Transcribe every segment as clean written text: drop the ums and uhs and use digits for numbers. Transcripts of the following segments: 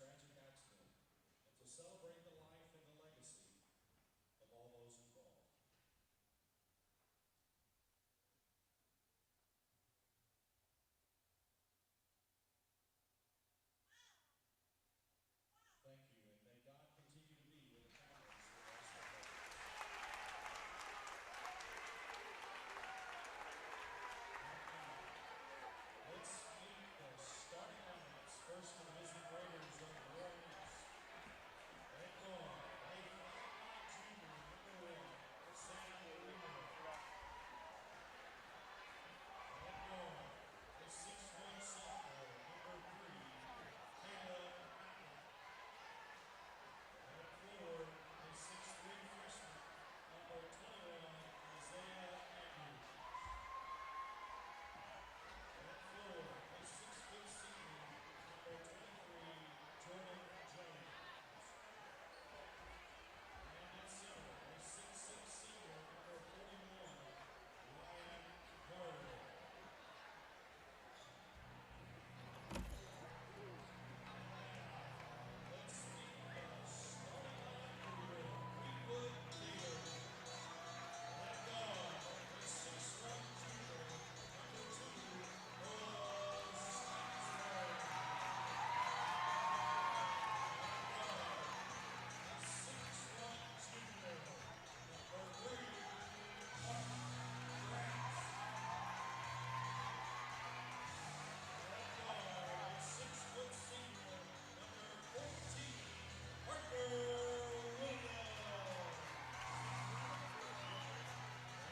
tragic accident and to celebrate the life and the legacy of all those involved. Thank you, and may God continue to be with the families who lost their loved ones. Let's meet the starting lineups. First for the visiting Raiders of Warren East. Red guard, a 5'9" junior, number 1, Sam Wheeler. Red guard, a 6'1" sophomore, number 3, Caleb Hackman. Red forward, a 6'3" freshman, number 21, Isaiah Andrews. Red forward, a 6' senior, number 23, Jordan Jones. And at center, a 6'6" senior, number 41, Ryan Carter. Let's meet the starting lineup for your Greenwood Gators. Red guard, a 6'1" junior, number 2, Noah Stensberg. Red guard, a 6'1" junior, number 3, Mark Grant. Red guard, a 6' senior, number 14, Parker Williams.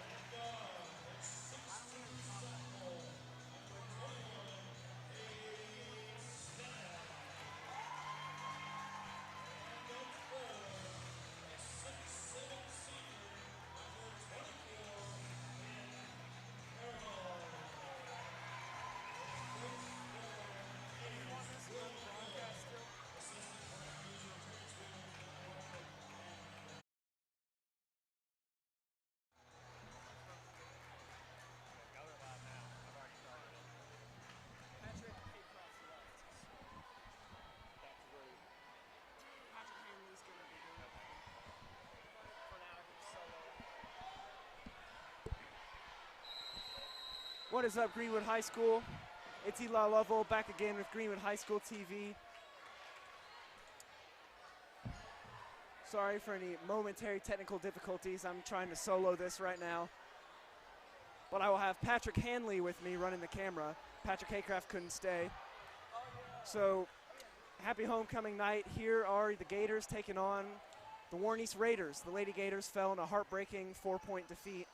Red guard, a 6'2" sophomore, number 21, Hayes Stennett. And at forward, a 6'7" senior, number 24, Ben Carroll. Coach for Gators, Will Miller. Assistant producer, Terrence Williams, and Go live now. I've already started it. Patrick Haycroft left. That's rude. Patrick Hanley's going to be doing it. For now, he's solo. What is up, Greenwood High School? It's Eli Lovell back again with Greenwood High School TV. Sorry for any momentary technical difficulties. I'm trying to solo this right now. But I will have Patrick Hanley with me running the camera. Patrick Haycraft couldn't stay. So, happy homecoming night. Here are the Gators taking on the Warren East Raiders. The Lady Gators fell in a heartbreaking 4-point defeat.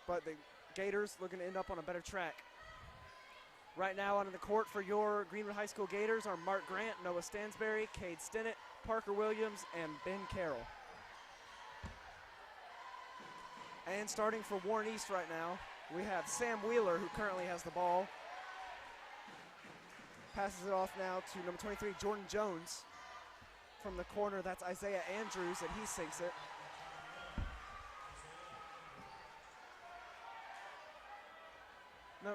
But the Gators looking to end up on a better track. Right now on the court for your Greenwood High School Gators are Mark Grant, Noah Stansberry, Cade Stennett, Parker Williams, and Ben Carroll. And starting for Warren East right now, we have Sam Wheeler, who currently has the ball. Passes it off now to number 23, Jordan Jones. From the corner, that's Isaiah Andrews, and he sinks it. No.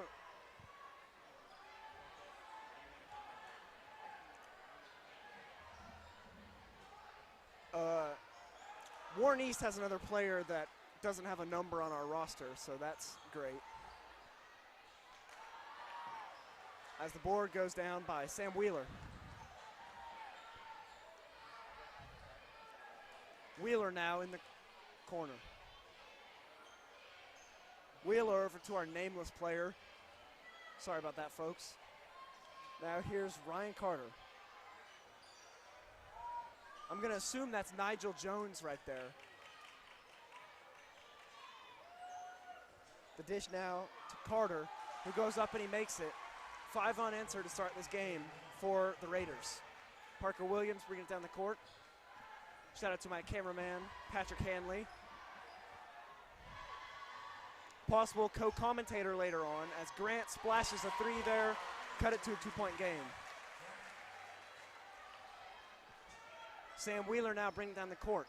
Warren East has another player that doesn't have a number on our roster, so that's great. As the board goes down by Sam Wheeler. Wheeler now in the corner. Wheeler over to our nameless player. Sorry about that, folks. Now here's Ryan Carter. I'm going to assume that's Nigel Jones right there. The dish now to Carter, who goes up and he makes it. 5 unanswered to start this game for the Raiders. Parker Williams bringing it down the court. Shout out to my cameraman, Patrick Hanley. Possible co-commentator later on as Grant splashes a 3 there, cut it to a 2-point game. Sam Wheeler now bringing down the court.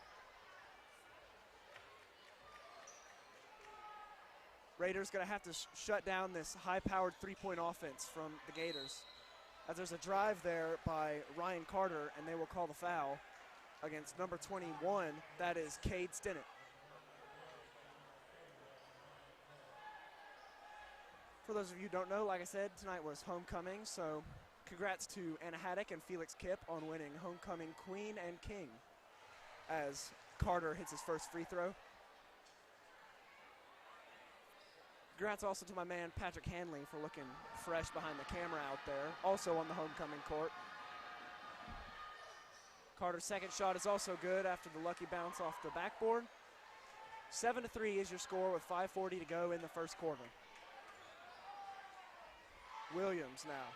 Raiders going to have to shut down this high-powered 3-point offense from the Gators. as there's a drive there by Ryan Carter, and they will call the foul against number 21. That is Cade Stinnett. For those of you who don't know, like I said, tonight was homecoming, so congrats to Anna Haddock and Felix Kipp on winning homecoming queen and king as Carter hits his first free throw. Congrats also to my man Patrick Hanley for looking fresh behind the camera out there, also on the homecoming court. Carter's second shot is also good after the lucky bounce off the backboard. 7-3 is your score with 5:40 to go in the first quarter. Williams now.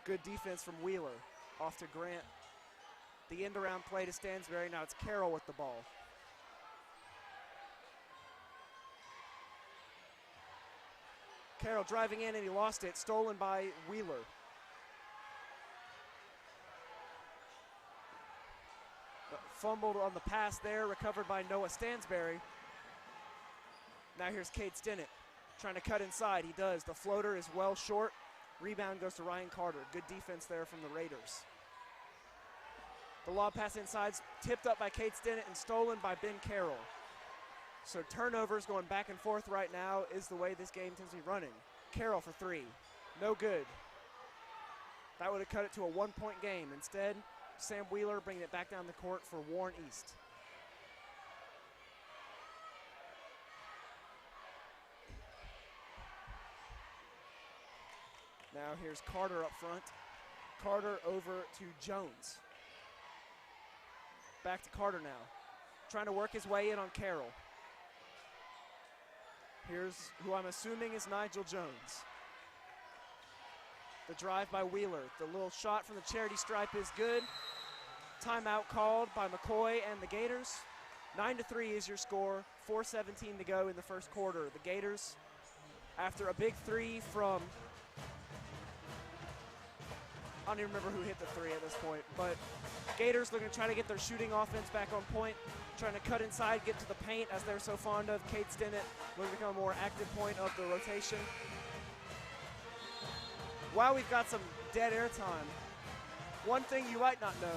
Good defense from Wheeler. Off to Grant. The end around play to Stansberry. Now it's Carroll with the ball. Carroll driving in and he lost it. Stolen by Wheeler. Fumbled on the pass there. Recovered by Noah Stansberry. Now here's Cade Stinnett trying to cut inside. He does. The floater is well short. Rebound goes to Ryan Carter. Good defense there from the Raiders. The lob pass inside's tipped up by Cade Stinnett and stolen by Ben Carroll. So turnovers going back and forth right now is the way this game tends to be running. Carroll for three. No good. That would have cut it to a one-point game. Instead, Sam Wheeler bringing it back down the court for Warren East. Now here's Carter up front. Carter over to Jones. Back to Carter now. Trying to work his way in on Carroll. Here's who I'm assuming is Nigel Jones. The drive by Wheeler. The little shot from the charity stripe is good. Timeout called by McCoy and the Gators. 9-3 is your score. 4:17 to go in the first quarter. The Gators, after a big three from, I don't even remember who hit the three at this point, but Gators looking to try to get their shooting offense back on point, trying to cut inside, get to the paint as they're so fond of. Cade Stinnett looking to become a more active point of the rotation. While we've got some dead air time, one thing you might not know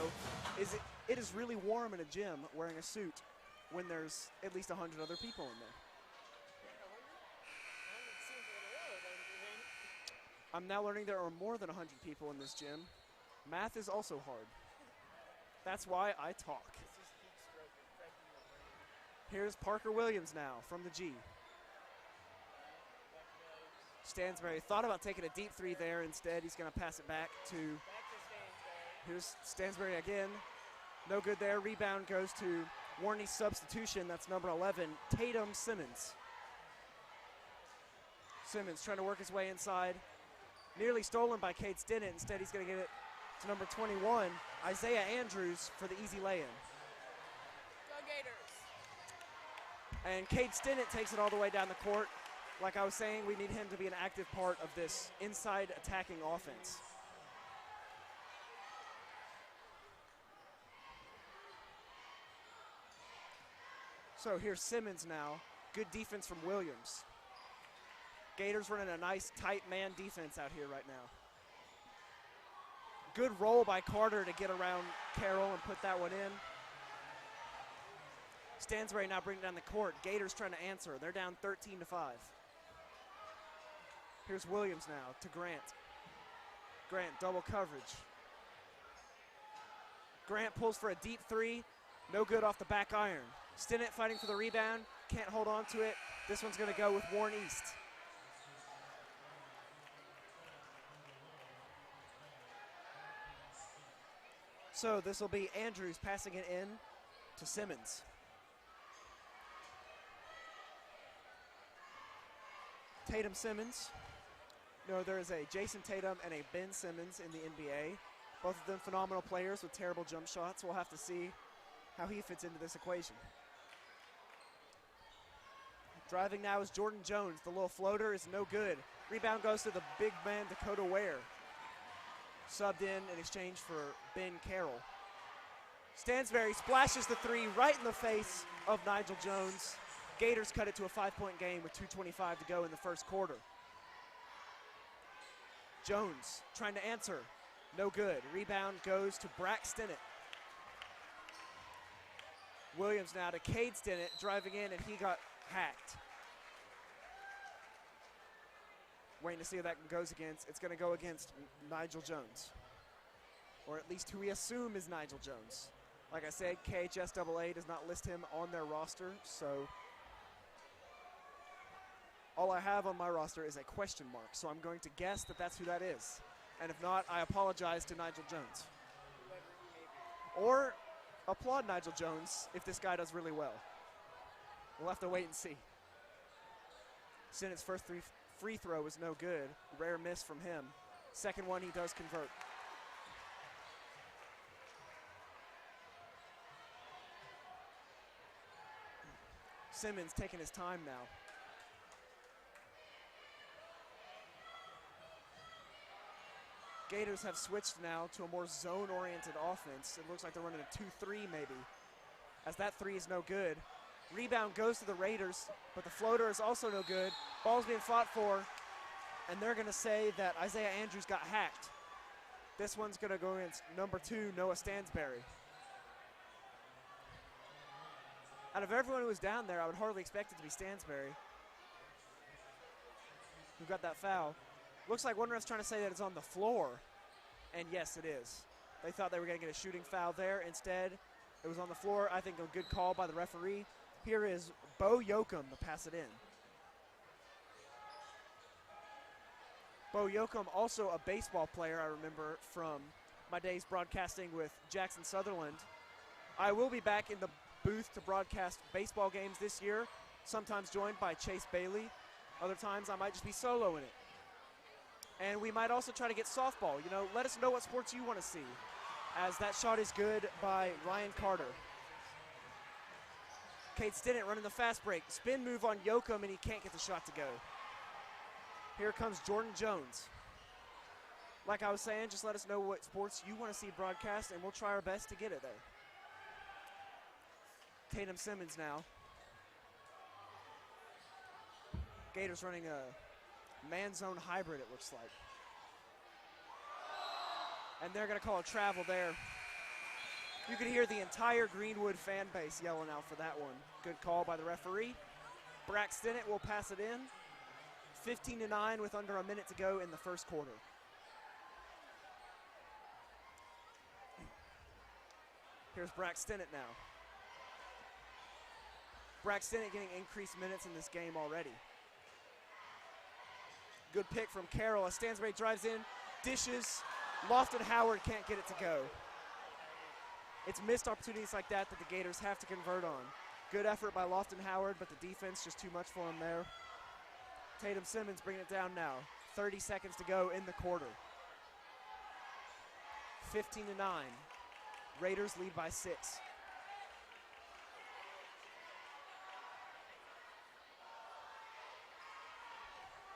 is it is really warm in a gym wearing a suit when there's at least 100 other people in there. I'm now learning there are more than 100 people in this gym. Math is also hard. That's why I talk. Here's Parker Williams now from the G. Stansberry thought about taking a deep three there. Instead, he's going to pass it back to, here's Stansberry again. No good there. Rebound goes to Warney's substitution. That's number 11, Tatum Simmons. Simmons trying to work his way inside. Nearly stolen by Cade Stinnett. Instead, he's going to get it to number 21, Isaiah Andrews, for the easy lay-in. Go Gators. And Cade Stinnett takes it all the way down the court. Like I was saying, we need him to be an active part of this inside attacking offense. So here's Simmons now. Good defense from Williams. Gators running a nice tight man defense out here right now. Good roll by Carter to get around Carroll and put that one in. Stansberry now bringing down the court. Gators trying to answer. They're down 13-5. Here's Williams now to Grant. Grant double coverage. Grant pulls for a deep three. No good off the back iron. Stinnett fighting for the rebound. Can't hold on to it. This one's going to go with Warren East. So this will be Andrews passing it in to Simmons. Tatum Simmons. No, there is a Jason Tatum and a Ben Simmons in the NBA. Both of them phenomenal players with terrible jump shots. We'll have to see how he fits into this equation. Driving now is Jordan Jones. The little floater is no good. Rebound goes to the big man Dakota Ware. Subbed in exchange for Ben Carroll. Stansberry splashes the three right in the face of Nigel Jones. Gators cut it to a 5-point game with 2:25 to go in the first quarter. Jones trying to answer. No good. Rebound goes to Braxton. Williams now to Cade Stinnett, driving in, and he got hacked. Waiting to see who that goes against. It's going to go against Nigel Jones, or at least who we assume is Nigel Jones. Like I said, KHSAA does not list him on their roster, so all I have on my roster is a question mark, so I'm going to guess that that's who that is. And if not, I apologize to Nigel Jones. Or applaud Nigel Jones if this guy does really well. We'll have to wait and see. Sinnett's first free throw was no good. Rare miss from him. Second one he does convert. Simmons taking his time now. Gators have switched now to a more zone-oriented offense. It looks like they're running a 2-3 maybe, as that three is no good. Rebound goes to the Raiders, but the floater is also no good. Ball's being fought for, and they're going to say that Isaiah Andrews got hacked. This one's going to go against number 2, Noah Stansberry. Out of everyone who was down there, I would hardly expect it to be Stansberry who got that foul. Looks like one ref's trying to say that it's on the floor, and yes, it is. They thought they were going to get a shooting foul there. Instead, it was on the floor. I think a good call by the referee. Here is Bo Yoakum to pass it in. Bo Yoakum, also a baseball player, I remember from my days broadcasting with Jackson Sutherland. I will be back in the booth to broadcast baseball games this year, sometimes joined by Chase Bailey. Other times I might just be solo in it. And we might also try to get softball. You know, let us know what sports you want to see, as that shot is good by Ryan Carter. Cade Stinnett running the fast break. Spin move on Yoakum, and he can't get the shot to go. Here comes Jordan Jones. Like I was saying, just let us know what sports you want to see broadcast, and we'll try our best to get it there. Tatum Simmons now. Gators running a man-zone hybrid, it looks like. And they're going to call a travel there. You could hear the entire Greenwood fan base yelling out for that one. Good call by the referee. Braxton will pass it in. 15-9 with under a minute to go in the first quarter. Here's Braxton now. Braxton getting increased minutes in this game already. Good pick from Carroll as Stansberry drives in, dishes. Lofton Howard can't get it to go. It's missed opportunities like that that the Gators have to convert on. Good effort by Lofton Howard, but the defense just too much for him there. Tatum Simmons bringing it down now. 30 seconds to go in the quarter. 15-9. Raiders lead by 6.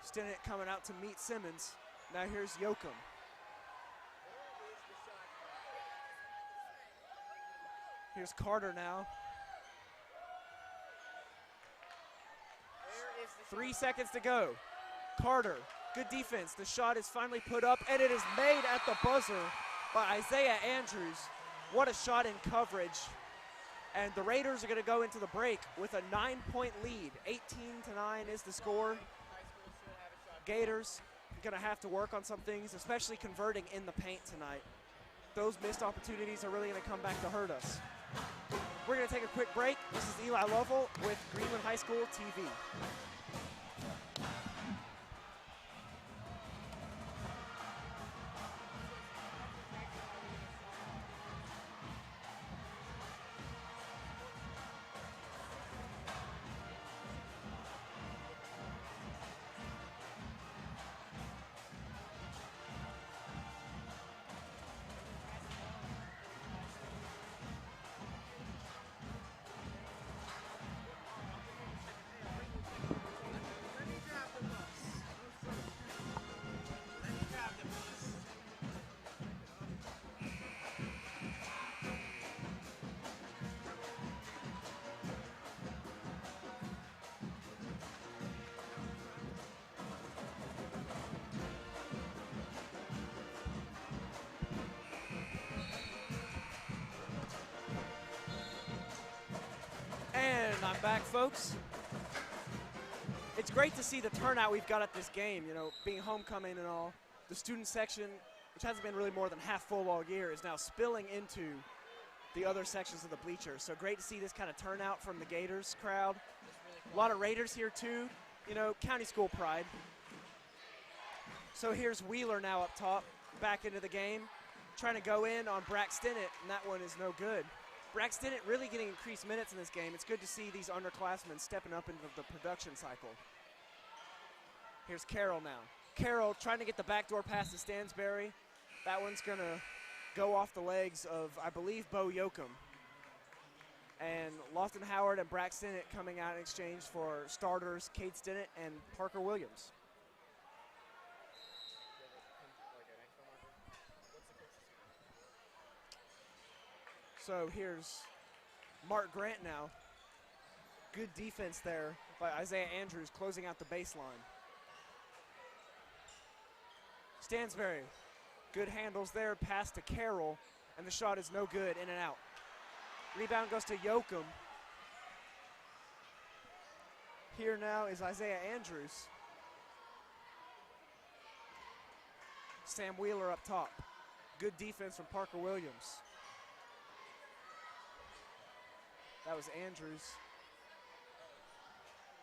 Stinnett coming out to meet Simmons. Now here's Yoakum. Here's Carter now. 3 seconds to go. Carter, good defense. The shot is finally put up, and it is made at the buzzer by Isaiah Andrews. What a shot in coverage. And the Raiders are going to go into the break with a 9-point lead. 18-9 is the score. Gators going to have to work on some things, especially converting in the paint tonight. Those missed opportunities are really going to come back to hurt us. We're going to take a quick break. This is Eli Lovell with Greenwood High School TV. back, folks. It's great to see the turnout we've got at this game, you know, being homecoming and all. The student section, which hasn't been really more than half full all year, is now spilling into the other sections of the bleachers. So great to see this kind of turnout from the Gators crowd. A lot of Raiders here too, you know, county school pride. So here's Wheeler now up top, back into the game, trying to go in on Braxton, and that one is no good. Braxton really getting increased minutes in this game. It's good to see these underclassmen stepping up into the production cycle. Here's Carroll now. Carroll trying to get the backdoor pass to Stansberry. That one's going to go off the legs of, I believe, Bo Yoakum. And Lofton Howard and Braxton coming out in exchange for starters Cade Stinnett and Parker Williams. So here's Mark Grant now. Good defense there by Isaiah Andrews closing out the baseline. Stansberry, good handles there, pass to Carroll, and the shot is no good, in and out. Rebound goes to Yoakum. Here now is Isaiah Andrews. Sam Wheeler up top. Good defense from Parker Williams. That was Andrews.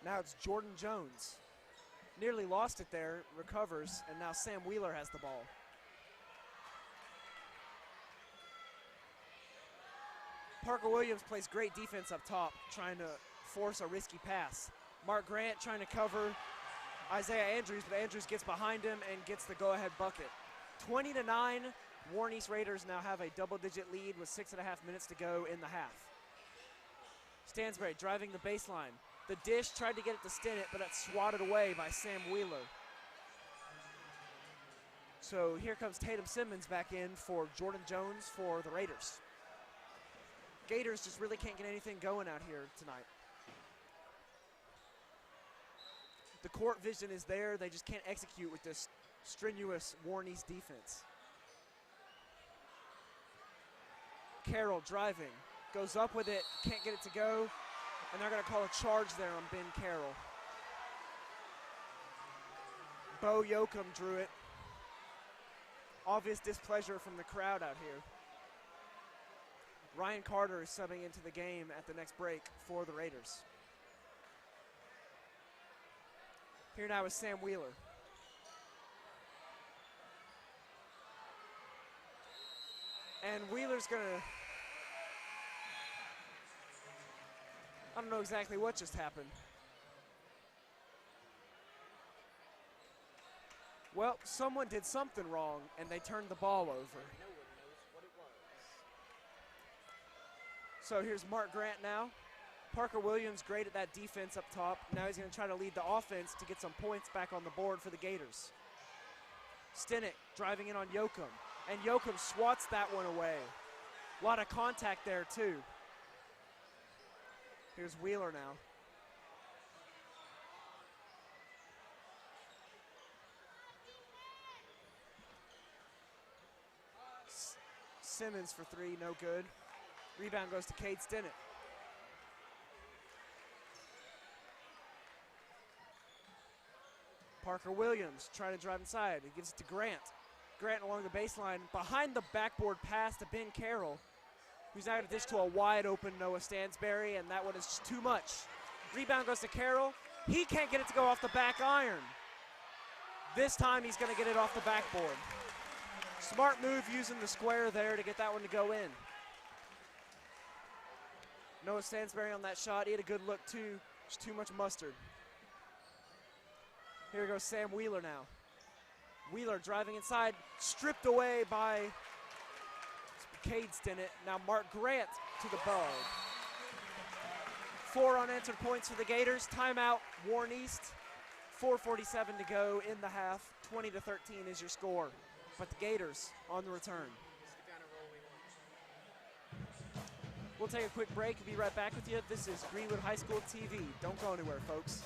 Now it's Jordan Jones. Nearly lost it there, recovers, and now Sam Wheeler has the ball. Parker Williams plays great defense up top, trying to force a risky pass. Mark Grant trying to cover Isaiah Andrews, but Andrews gets behind him and gets the go-ahead bucket. 20-9, Warren East Raiders now have a double-digit lead with 6.5 minutes to go in the half. Stansberry driving the baseline. The dish tried to get it to Stinnett, but it's swatted away by Sam Wheeler. So here comes Tatum Simmons back in for Jordan Jones for the Raiders. Gators just really can't get anything going out here tonight. The court vision is there. They just can't execute with this strenuous Warren East defense. Carroll driving. Goes up with it, can't get it to go, and they're going to call a charge there on Ben Carroll. Bo Yoakum drew it. Obvious displeasure from the crowd out here. Ryan Carter is subbing into the game at the next break for the Raiders. Here now is Sam Wheeler. And Wheeler's going to, I don't know exactly what just happened. Well, someone did something wrong, and they turned the ball over. No one knows what it was. So here's Mark Grant now. Parker Williams great at that defense up top. Now he's going to try to lead the offense to get some points back on the board for the Gators. Stinnett driving in on Yoakum, and Yoakum swats that one away. A lot of contact there, too. Here's Wheeler now. Simmons for three, no good. Rebound goes to Cade Stinnett. Parker Williams trying to drive inside. He gives it to Grant. Grant along the baseline, behind the backboard pass to Ben Carroll, who's now going to dish to a wide open Noah Stansberry, and that one is just too much. Rebound goes to Carroll. He can't get it to go off the back iron. This time he's going to get it off the backboard. Smart move using the square there to get that one to go in. Noah Stansberry on that shot. He had a good look too. Just too much mustard. Here goes Sam Wheeler now. Wheeler driving inside, stripped away by Cade Stinnett. Now Mark Grant to the bow. 4 unanswered points for the Gators. Timeout, Warren East. 4:47 to go in the half. 20-13 is your score. But the Gators on the return. This is the kind of roll we want. We'll take a quick break and be right back with you. This is Greenwood High School TV. Don't go anywhere, folks.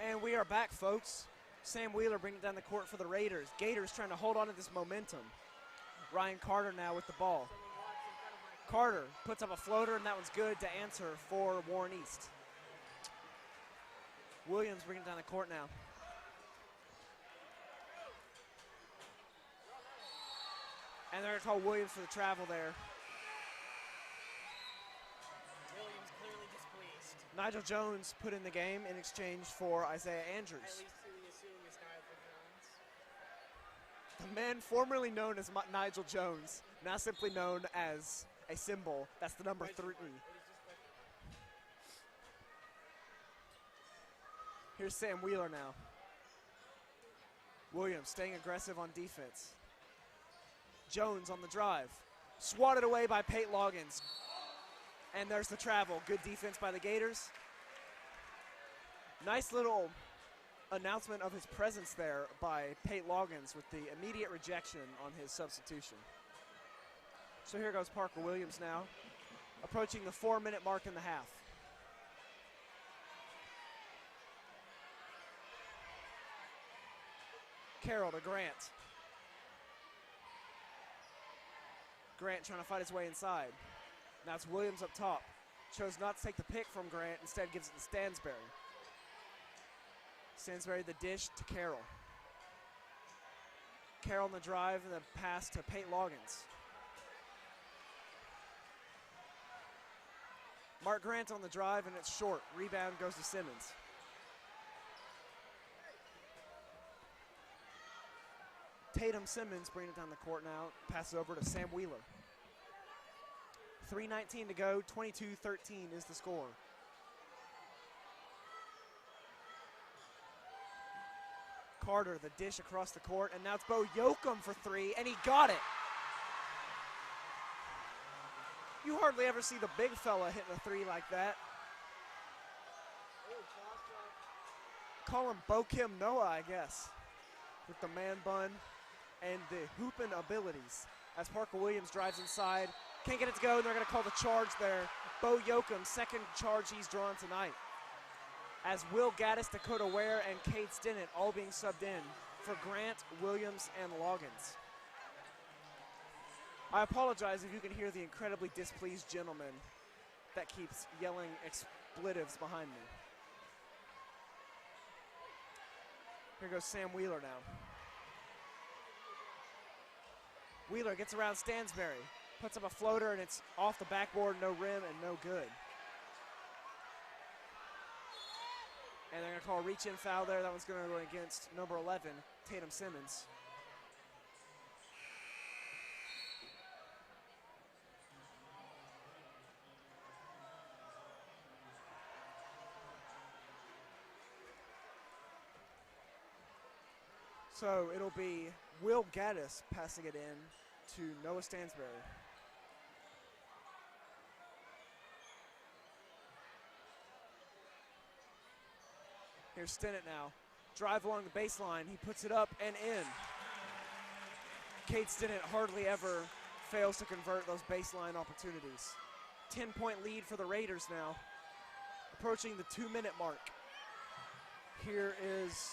And we are back, folks. Sam Wheeler bringing it down the court for the Raiders. Gators trying to hold on to this momentum. Ryan Carter now with the ball. Carter puts up a floater, and that one's good to answer for Warren East. Williams bringing it down the court now. And they're going to call Williams for the travel there. Williams clearly displeased. Nigel Jones put in the game in exchange for Isaiah Andrews. At least who we assume is Nigel Jones. The man formerly known as Nigel Jones, now simply known as a symbol. That's the number 3. Here's Sam Wheeler now. Williams staying aggressive on defense. Jones on the drive. Swatted away by Pate Loggins. And there's the travel. Good defense by the Gators. Nice little announcement of his presence there by Pate Loggins with the immediate rejection on his substitution. So here goes Parker Williams now, approaching the 4-minute mark in the half. Carroll to Grant. Grant trying to fight his way inside. Now it's Williams up top. Chose not to take the pick from Grant, instead gives it to Stansberry. Stansberry the dish to Carroll. Carroll on the drive and the pass to Pate Loggins. Mark Grant on the drive and it's short. Rebound goes to Simmons. Tatum Simmons bringing it down the court now. Passes over to Sam Wheeler. 3:19 to go. 22-13 is the score. Carter, the dish across the court, and now it's Bo Yoakum for 3, and he got it. You hardly ever see the big fella hitting a 3 like that. Call him Bokim Noah, I guess, with the man bun and the hooping abilities. As Parker Williams drives inside, can't get it to go, and they're going to call the charge there. Bo Yoakum, second charge he's drawn tonight. As Will Gaddis, Dakota Ware, and Cade Stinnett all being subbed in for Grant, Williams, and Loggins. I apologize if you can hear the incredibly displeased gentleman that keeps yelling expletives behind me. Here goes Sam Wheeler now. Wheeler gets around Stansberry, puts up a floater, and it's off the backboard, no rim, and no good. And they're going to call a reach-in foul there. That one's going to go against number 11, Tatum Simmons. So it'll be Will Gaddis passing it in to Noah Stansberry. Here's Stinnett now. Drive along the baseline. He puts it up and in. Cade Stinnett hardly ever fails to convert those baseline opportunities. 10-point lead for the Raiders now. Approaching the 2-minute mark. Here is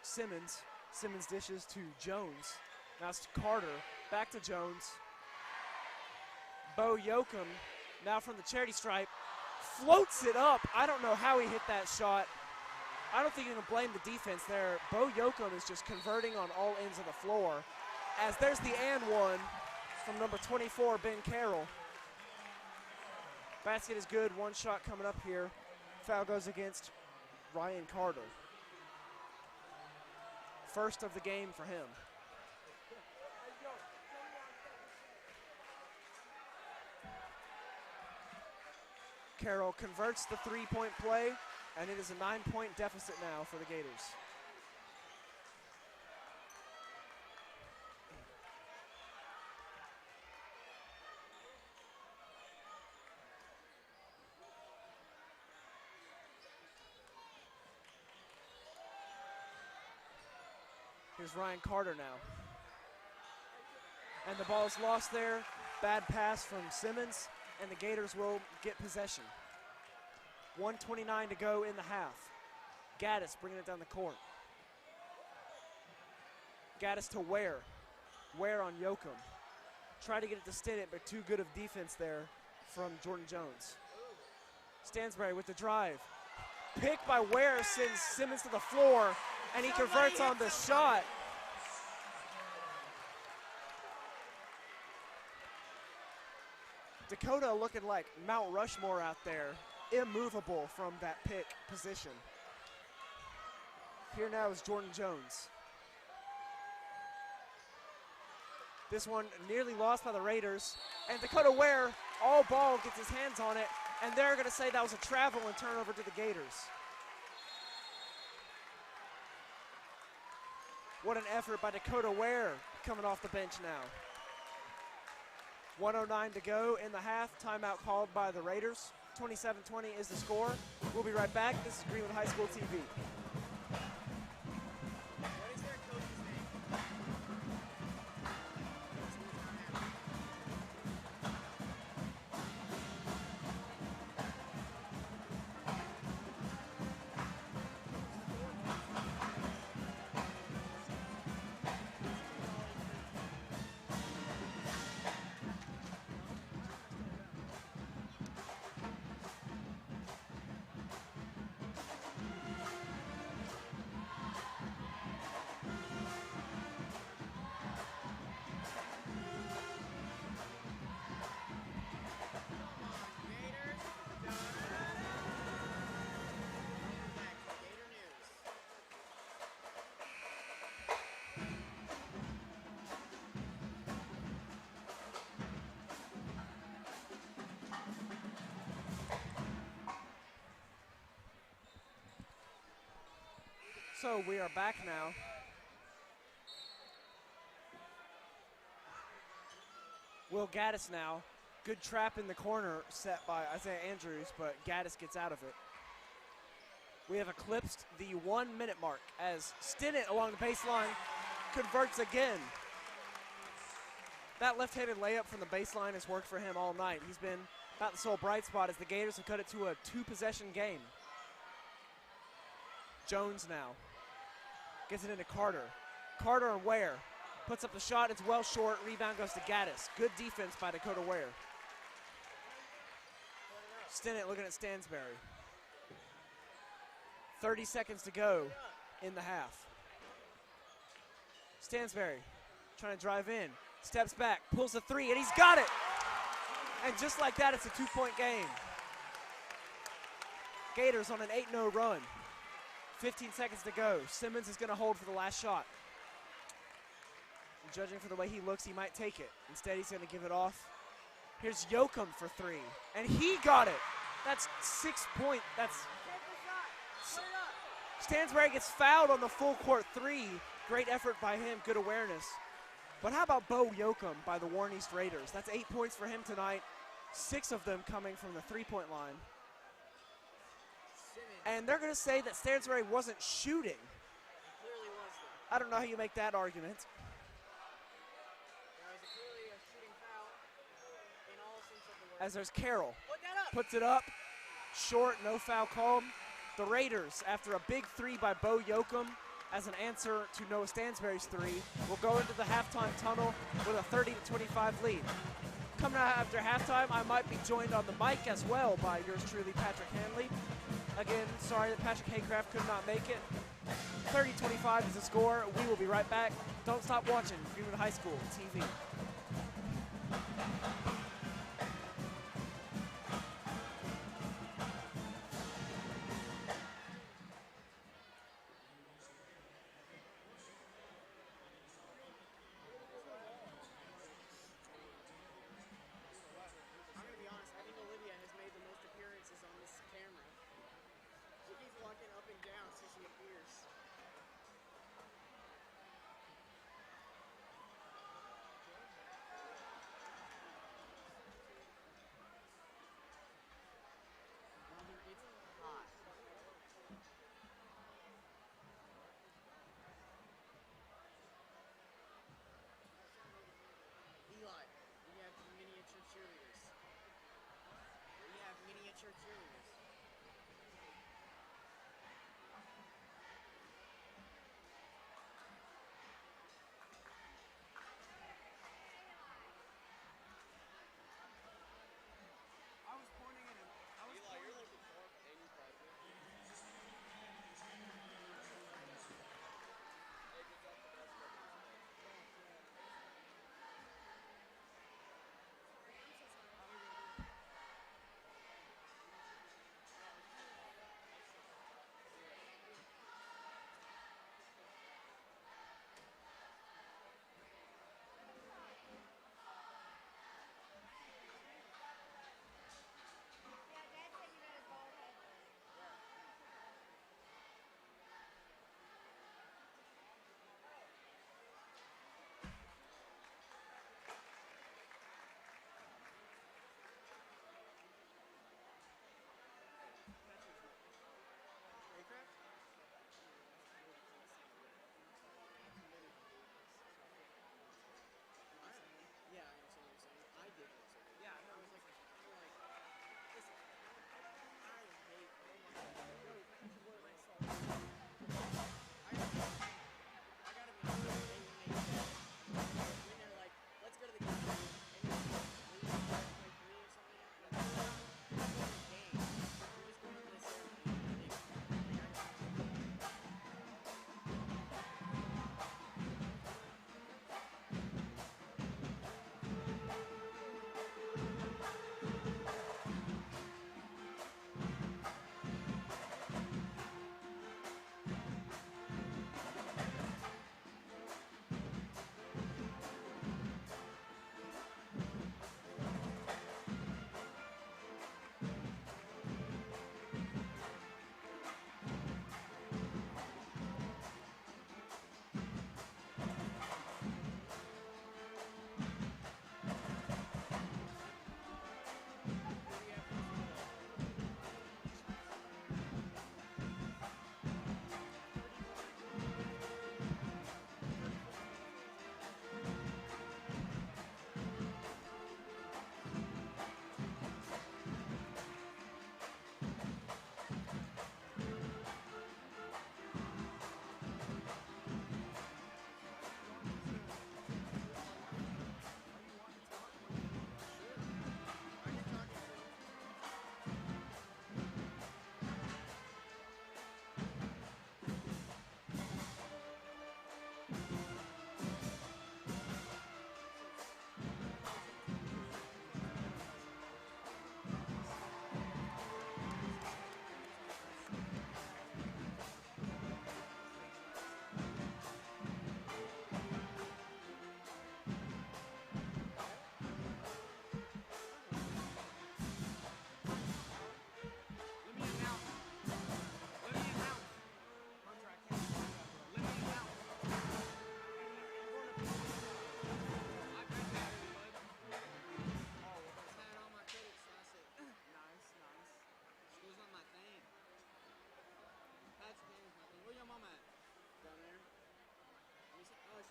Simmons. Simmons dishes to Jones. Now it's to Carter. Back to Jones. Bo Yoakum, now from the charity stripe, floats it up. I don't know how he hit that shot. I don't think you can blame the defense there. Bo Yoakum is just converting on all ends of the floor. As there's the and one from number 24, Ben Carroll. Basket is good. One shot coming up here. Foul goes against Ryan Carter. First of the game for him. Carroll converts the three-point play, and it is a 9-point deficit now for the Gators. Here's Ryan Carter now. And the ball is lost there. Bad pass from Simmons, and the Gators will get possession. 1:29 to go in the half. Gaddis bringing it down the court. Gaddis to Ware. Ware on Yoakum. Try to get it to Stinnett, but too good of defense there from Jordan Jones. Stansbury with the drive. Pick by Ware sends Simmons to the floor, and he converts on the shot. Dakota looking like Mount Rushmore out there, immovable from that pick position. Here now is Jordan Jones. This one nearly lost by the Raiders, and Dakota Ware, all ball, gets his hands on it, and they're going to say that was a travel and turnover to the Gators. What an effort by Dakota Ware coming off the bench now. 1:09 to go in the half. Timeout called by the Raiders. 27-20 is the score. We'll be right back. This is Greenwood High School TV. What is their coach's name? So we are back now. Will Gaddis now. Good trap in the corner set by Isaiah Andrews, but Gaddis gets out of it. We have eclipsed the 1 minute mark as Stinnett along the baseline converts again. That left-handed layup from the baseline has worked for him all night. He's been about the sole bright spot as the Gators have cut it to a 2-possession game. Jones now gets it into Carter. Carter and Ware puts up the shot. It's well short. Rebound goes to Gaddis. Good defense by Dakota Ware. Stinnett looking at Stansbury. 30 seconds to go in the half. Stansbury trying to drive in. Steps back, pulls the three, and he's got it! And just like that, it's a 2-point game. Gators on an 8-0 run. 15 seconds to go. Simmons is going to hold for the last shot. And judging for the way he looks, he might take it. Instead, he's going to give it off. Here's Yoakum for three, and he got it. That's 6 point. That's Stansbury gets fouled on the full court three. Great effort by him, good awareness. But how about Bo Yoakum by the Warren East Raiders? That's 8 points for him tonight. 6 of them coming from the three-point line. And they're going to say that Stansbury wasn't shooting. He clearly was, though. I don't know how you make that argument. There was clearly a shooting foul in all sense of the word. As there's Carroll. Put that up! Puts it up. Short, no foul called. The Raiders, after a big three by Bo Yoakum, as an answer to Noah Stansbury's three, will go into the halftime tunnel with a 30-25 lead. Coming out after halftime, I might be joined on the mic as well by yours truly, Patrick Hanley. Again, sorry that Patrick Haycraft could not make it. 30-25 is the score. We will be right back. Don't stop watching Greenwood High School TV. I'm going to be honest, I think Olivia has made the most appearances on this camera. She keeps walking up and down so she appears.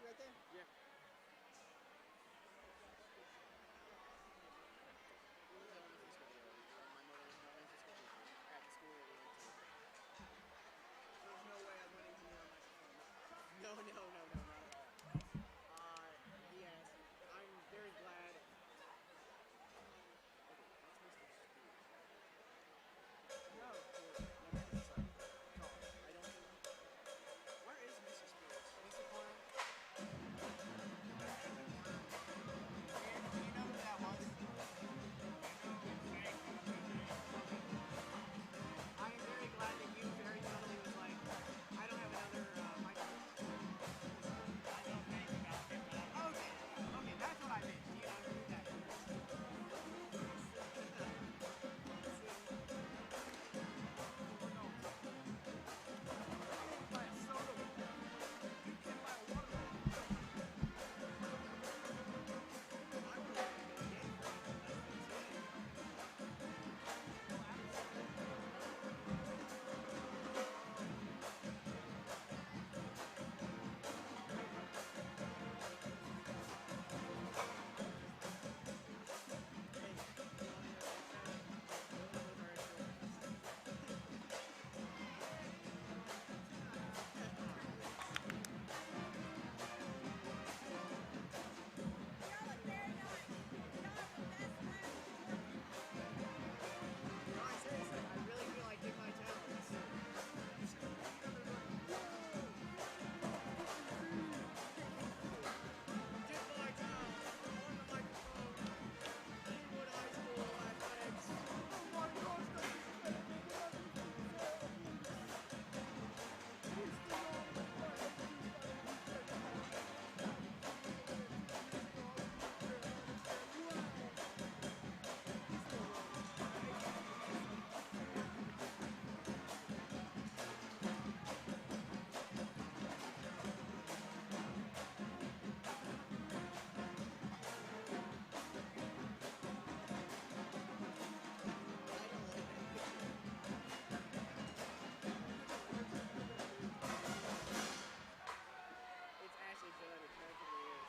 you right there? Yeah. There's no way I'm winning here on microphone. No, not at all. Yes, I'm very glad. Okay, that's Mr. Spears. No, never mind. Sorry. No, I don't think. Where is Mr. Spears? He's the corner. And do you know who that was? I am very glad that you very subtly was like, I don't have another microphone. Okay, that's what I meant. You know who that is. Buy a soda. You can buy a water. I would like to go get it for I really feel like Dip My Talents. Dip My Talents on the microphone. Greenwood High School Athletics. It's Ashley Judd. It practically is.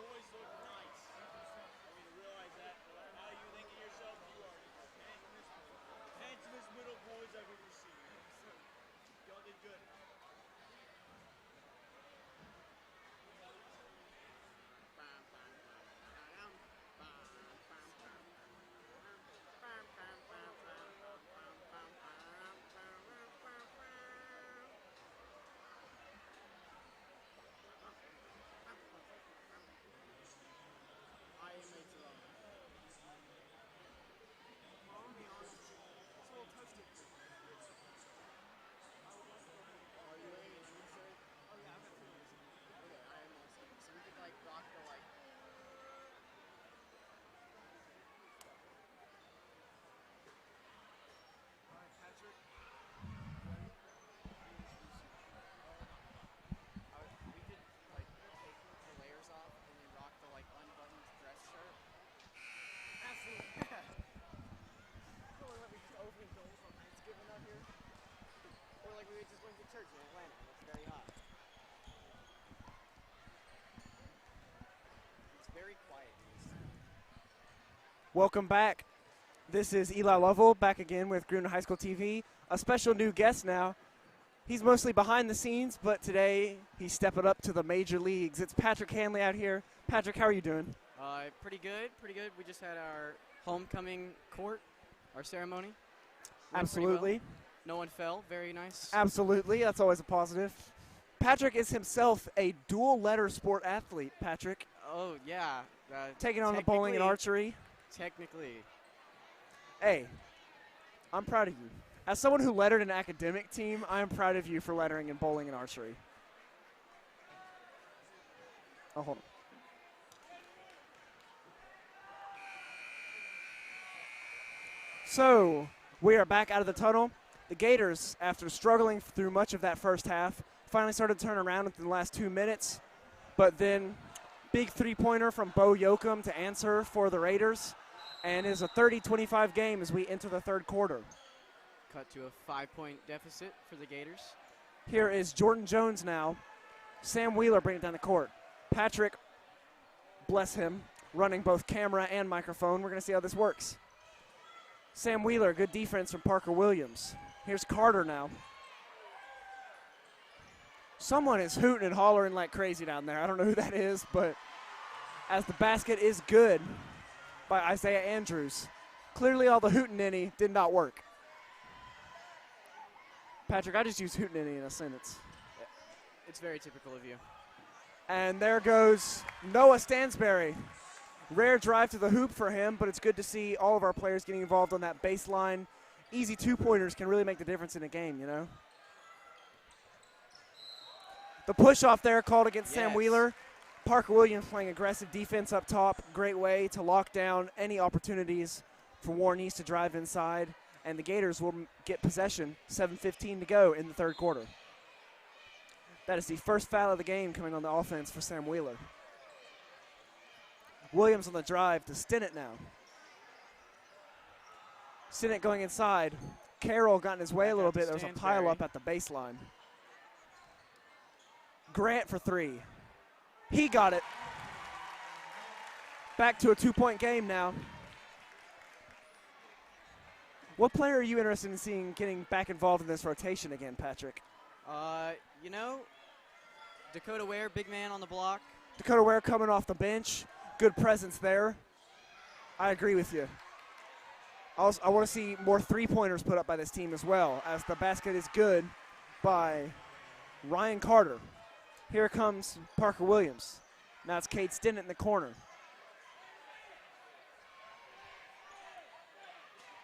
Boys look nice. I mean, to realize that. Now you think of yourself, you are the handsomest middle boys I've ever seen. Y'all did good. I am made to love. Well, I'm gonna be honest. It's a little toasty. Are you wearing an insert? Oh yeah, I've got two. Okay, I am also. So we could like rock the like. Alright, Patrick. We could like take the layers off and then rock the like unbuttoned dress shirt. Absolutely. Don't let me just overindulge on Thanksgiving out here. Or like we just went to church in Atlanta and it's very hot. It's very quiet. Welcome back. This is Eli Lovell back again with Green High School TV. A special new guest now. He's mostly behind the scenes, but today he's stepping up to the major leagues. It's Patrick Hanley out here. Patrick, how are you doing? Pretty good, pretty good. We just had our homecoming court, our ceremony. Went pretty Absolutely. well. No one fell. Very nice. Absolutely. That's always a positive. Patrick is himself a dual-letter sport athlete, Patrick. Oh, yeah. Taking on the bowling and archery. Technically. Hey, I'm proud of you. As someone who lettered an academic team, I am proud of you for lettering in bowling and archery. Oh, hold on. So, we are back out of the tunnel. The Gators, after struggling through much of that first half, finally started to turn around within the last 2 minutes. But then, big three-pointer from Bo Yoakum to answer for the Raiders. And it is a 30-25 game as we enter the third quarter. Cut to a 5-point deficit for the Gators. Here is Jordan Jones now. Sam Wheeler bringing it down the court. Patrick, bless him, running both camera and microphone. We're going to see how this works. Sam Wheeler, good defense from Parker Williams. Here's Carter now. Someone is hooting and hollering like crazy down there. I don't know who that is, but as the basket is good by Isaiah Andrews. Clearly all the hootenanny did not work. Patrick, I just used hootenanny in a sentence. It's very typical of you. And there goes Noah Stansberry. Rare drive to the hoop for him, but it's good to see all of our players getting involved on that baseline. Easy two-pointers can really make the difference in a game, you know? The push-off there called against Sam Wheeler. Parker Williams playing aggressive defense up top. Great way to lock down any opportunities for Warren East to drive inside. And the Gators will get possession, 7:15 to go in the third quarter. That is the first foul of the game coming on the offense for Sam Wheeler. Williams on the drive to Stinnett now. Stinnett going inside. Carroll got in his way a little bit. There was a pile-up at the baseline. Grant for three. He got it. Back to a two-point game now. What player are you interested in seeing getting back involved in this rotation again, Patrick? You know, Dakota Ware, big man on the block. Dakota Ware coming off the bench. Good presence there. I agree with you. Also, I want to see more three-pointers put up by this team as well, as the basket is good by Ryan Carter. Here comes Parker Williams. Now it's Cade Stinnett in the corner.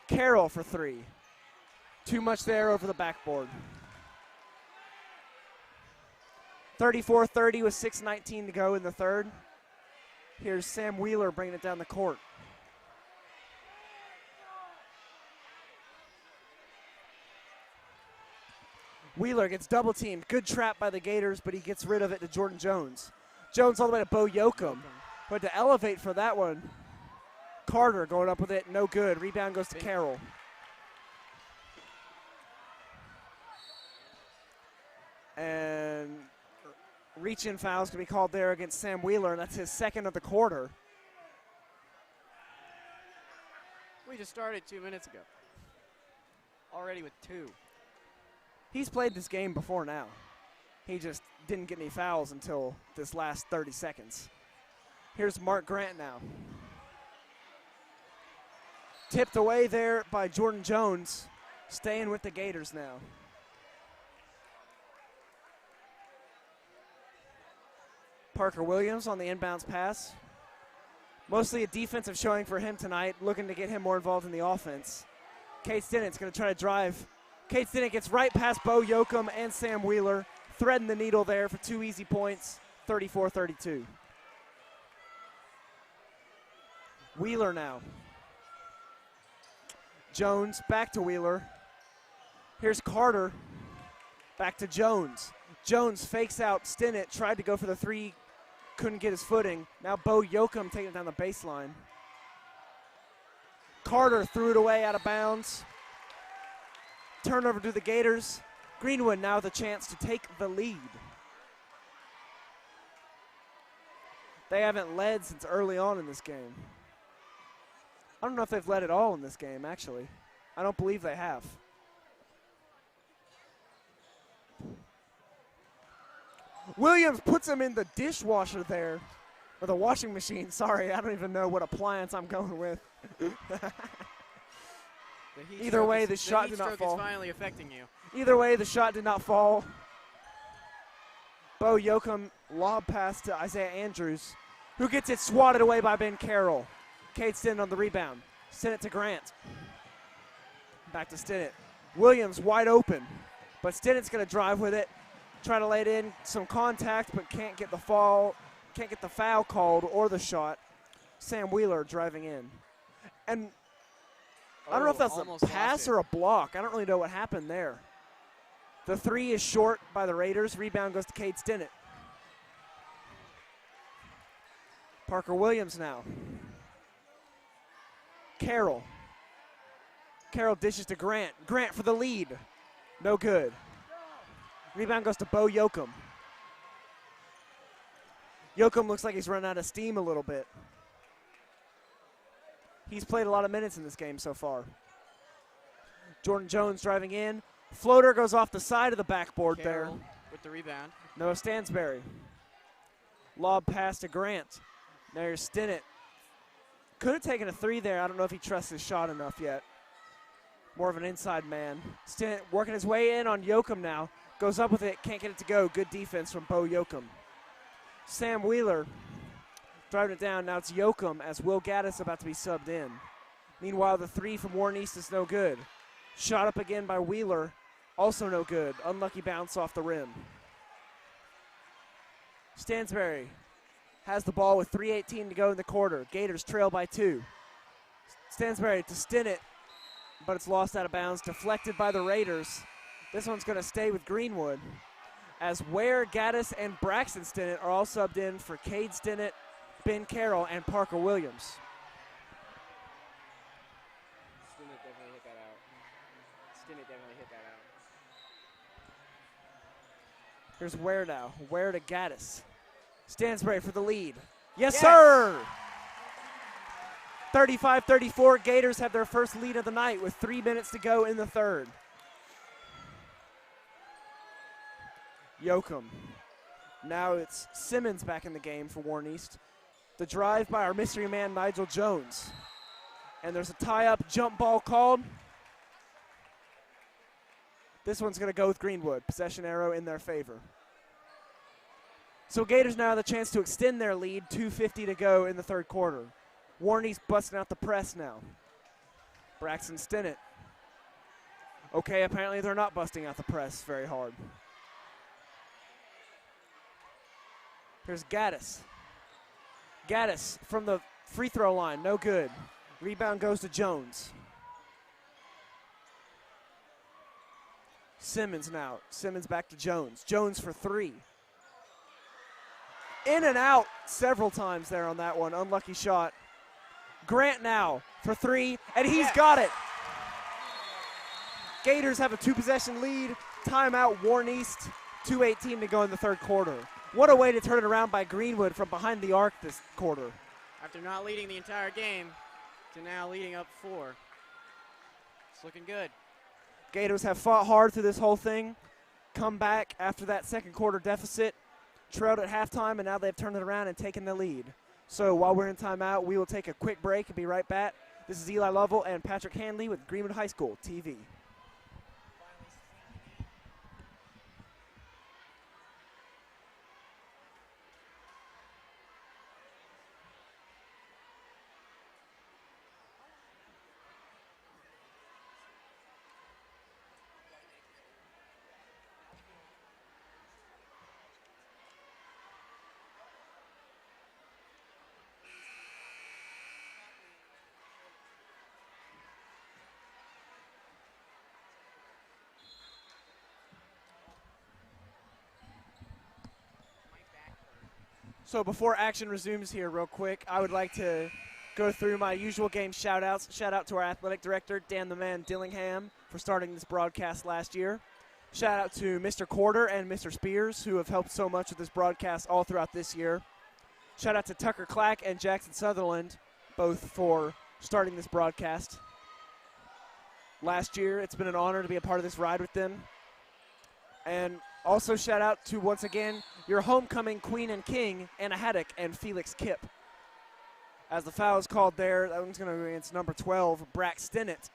Carroll for three. Too much there over the backboard. 34-30 with 6:19 to go in the third. Here's Sam Wheeler bringing it down the court. Wheeler gets double teamed. Good trap by the Gators, but he gets rid of it to Jordan Jones. Jones all the way to Bo Yoakum. But to elevate for that one, Carter going up with it, no good. Rebound goes to Carroll. And reach-in fouls to be called there against Sam Wheeler, and that's his second of the quarter. We just started 2 minutes ago. Already with two. He's played this game before now. He just didn't get any fouls until this last 30 seconds. Here's Mark Grant now. Tipped away there by Jordan Jones, staying with the Gators now. Parker Williams on the inbounds pass. Mostly a defensive showing for him tonight, looking to get him more involved in the offense. Cade Stinnett's going to try to drive. Cade Stinnett gets right past Bo Yoakum and Sam Wheeler, threading the needle there for two easy points, 34-32. Wheeler now. Jones back to Wheeler. Here's Carter. Back to Jones. Jones fakes out Stinnett, tried to go for the three, couldn't get his footing. Now Bo Yoakum taking it down the baseline. Carter threw it away out of bounds. Turnover to the Gators. Greenwood now the chance to take the lead. They haven't led since early on in this game. I don't know if they've led at all in this game, actually. I don't believe they have. Williams puts him in the dishwasher there. Or the washing machine, sorry. I don't even know what appliance I'm going with. Either way, the shot did not fall. Is finally affecting you. Either way, the shot did not fall. Bo Yoakum lob pass to Isaiah Andrews, who gets it swatted away by Ben Carroll. Cade Stinnett on the rebound. Stinnett to Grant. Back to Stinnett. Williams wide open, but Stinnett's going to drive with it, try to lay it in, some contact, but can't get the foul called or the shot. Sam Wheeler driving in. And I don't know if that's a pass or a block. I don't really know what happened there. The three is short by the Raiders. Rebound goes to Cade Stinnett. Parker Williams now. Carroll. Carroll dishes to Grant. Grant for the lead. No good. Rebound goes to Bo Yoakum. Yoakum looks like he's run out of steam a little bit. He's played a lot of minutes in this game so far. Jordan Jones driving in. Floater goes off the side of the backboard Carroll there. with the rebound. Noah Stansberry. Lob pass to Grant. There's Stinnett. Could have taken a three there. I don't know if he trusts his shot enough yet. More of an inside man. Stinnett working his way in on Yoakum now. Goes up with it, can't get it to go. Good defense from Bo Yoakum. Sam Wheeler driving it down. Now it's Yoakum as Will Gaddis about to be subbed in. Meanwhile, the three from Warren East is no good. Shot up again by Wheeler. Also no good. Unlucky bounce off the rim. Stansberry has the ball with 3:18 to go in the quarter. Gators trail by 2. Stansberry to Stinnett, but it's lost out of bounds. Deflected by the Raiders. This one's going to stay with Greenwood, as Ware, Gaddis, and Braxton Stinnett are all subbed in for Cade Stinnett, Ben Carroll, and Parker Williams. Stinnett definitely hit that out. Stinnett definitely hit that out. Here's Ware now. Ware to Gaddis. Stansberry for the lead. Yes, sir! 35-34. Gators have their first lead of the night with 3 minutes to go in the third. Yoakum. Now it's Simmons back in the game for Warren East. The drive by our mystery man, Nigel Jones. And there's a tie-up jump ball called. This one's going to go with Greenwood. Possession arrow in their favor. So Gators now have the chance to extend their lead. 2:50 to go in the third quarter. Warren East busting out the press now. Braxton Stinnett. Okay, apparently they're not busting out the press very hard. Here's Gaddis. Gaddis from the free throw line, no good. Rebound goes to Jones. Simmons now. Simmons back to Jones. Jones for 3. In and out several times there on that one. Unlucky shot. Grant now for 3, and he's got it. Gators have a 2-possession lead. Timeout, Warren East. 2:18 to go in the third quarter. What a way to turn it around by Greenwood from behind the arc this quarter. After not leading the entire game to now leading up 4. It's looking good. Gators have fought hard through this whole thing. Come back after that second quarter deficit. Trailed at halftime, and now they've turned it around and taken the lead. So while we're in timeout, we will take a quick break and be right back. This is Eli Lovell and Patrick Hanley with Greenwood High School TV. So before action resumes here real quick, I would like to go through my usual game shout-outs. Shout out to our athletic director, Dan the Man Dillingham, for starting this broadcast last year. Shout out to Mr. Corder and Mr. Spears, who have helped so much with this broadcast all throughout this year. Shout out to Tucker Clack and Jackson Sutherland, both for starting this broadcast. Last year, it's been an honor to be a part of this ride with them. And also shout out to, once again, your homecoming queen and king, Anna Haddock and Felix Kipp. As the foul is called there, that one's going to go against number 12, Brack Stinnett.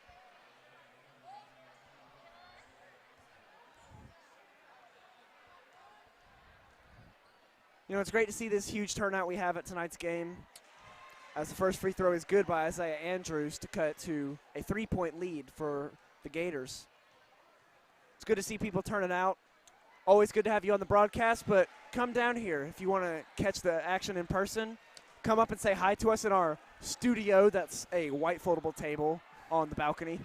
You know, it's great to see this huge turnout we have at tonight's game, as the first free throw is good by Isaiah Andrews to cut to a 3-point lead for the Gators. It's good to see people turning out. Always good to have you on the broadcast, but come down here if you want to catch the action in person. Come up and say hi to us in our studio. That's a white foldable table on the balcony.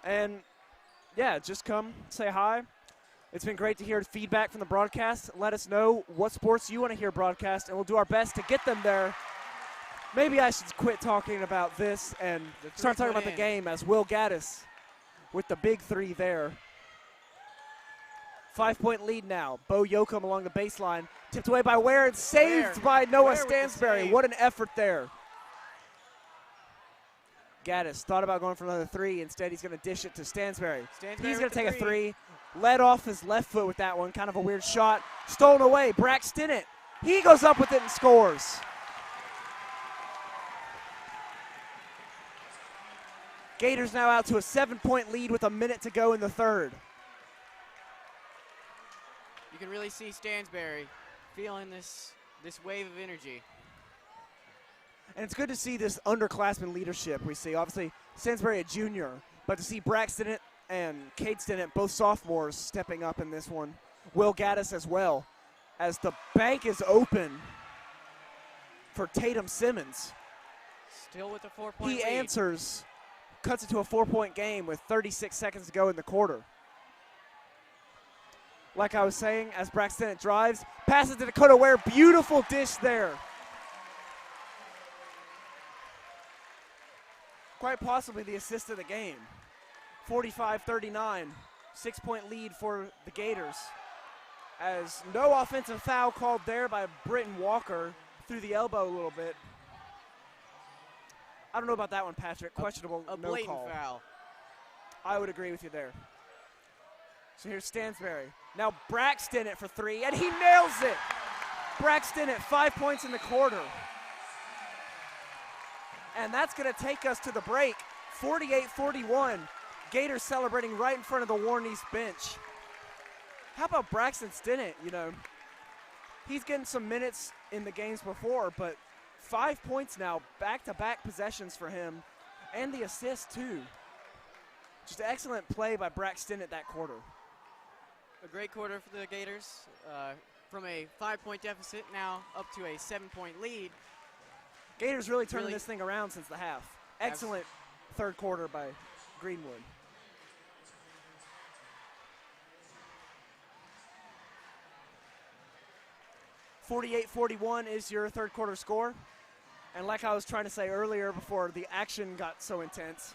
And, yeah, just come say hi. It's been great to hear feedback from the broadcast. Let us know what sports you want to hear broadcast, and we'll do our best to get them there. Maybe I should quit talking about this and start talking about the game, as Will Gaddis with the big three there. 5-point lead now. Bo Yoakum along the baseline. Tipped away by Ware and saved by Noah Stansberry. What an effort there. Gaddis thought about going for another three. Instead, he's going to dish it to Stansberry. He's going to take a three. Led off his left foot with that one. Kind of a weird shot. Stolen away. Brack Stinnett. He goes up with it and scores. Gators now out to a 7-point lead with a minute to go in the third. You can really see Stansberry feeling this wave of energy. And it's good to see this underclassmen leadership we see. Obviously, Stansberry a junior, but to see Brack Stinnett and Cade Stinnett, both sophomores, stepping up in this one. Will Gaddis as well, as the bank is open for Tatum Simmons. Still with a 4-point lead. He answers, cuts it to a 4-point game with 36 seconds to go in the quarter. Like I was saying, as Brack Stinnett drives, passes to Dakota Ware, beautiful dish there. Quite possibly the assist of the game. 45-39, 6-point lead for the Gators. As no offensive foul called there by Britton Walker through the elbow a little bit. I don't know about that one, Patrick. Questionable, a no blatant call. foul. I would agree with you there. So here's Stansberry. Now Brack Stinnett for three, and he nails it. Brack Stinnett, 5 points in the quarter. And that's going to take us to the break. 48-41. Gators celebrating right in front of the Warren East bench. How about Braxton Stinnett? You know, he's getting some minutes in the games before, but 5 points now, back-to-back possessions for him, and the assist too. Just excellent play by Brack Stinnett that quarter. A great quarter for the Gators. From a 5-point deficit now up to a 7-point lead. Gators really turning this thing around since the half. Excellent third quarter by Greenwood. .48-41 is your third quarter score. And like I was trying to say earlier before the action got so intense,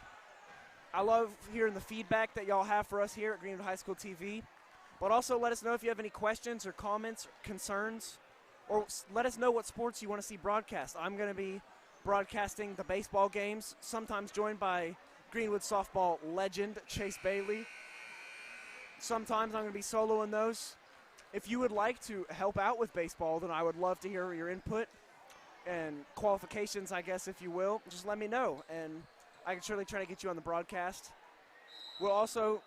I love hearing the feedback that y'all have for us here at Greenwood High School TV. But also let us know if you have any questions or comments, or concerns, or let us know what sports you want to see broadcast. I'm going to be broadcasting the baseball games, sometimes joined by Greenwood softball legend Chase Bailey. Sometimes I'm going to be soloing those. If you would like to help out with baseball, then I would love to hear your input and qualifications, I guess, if you will. Just let me know, and I can surely try to get you on the broadcast.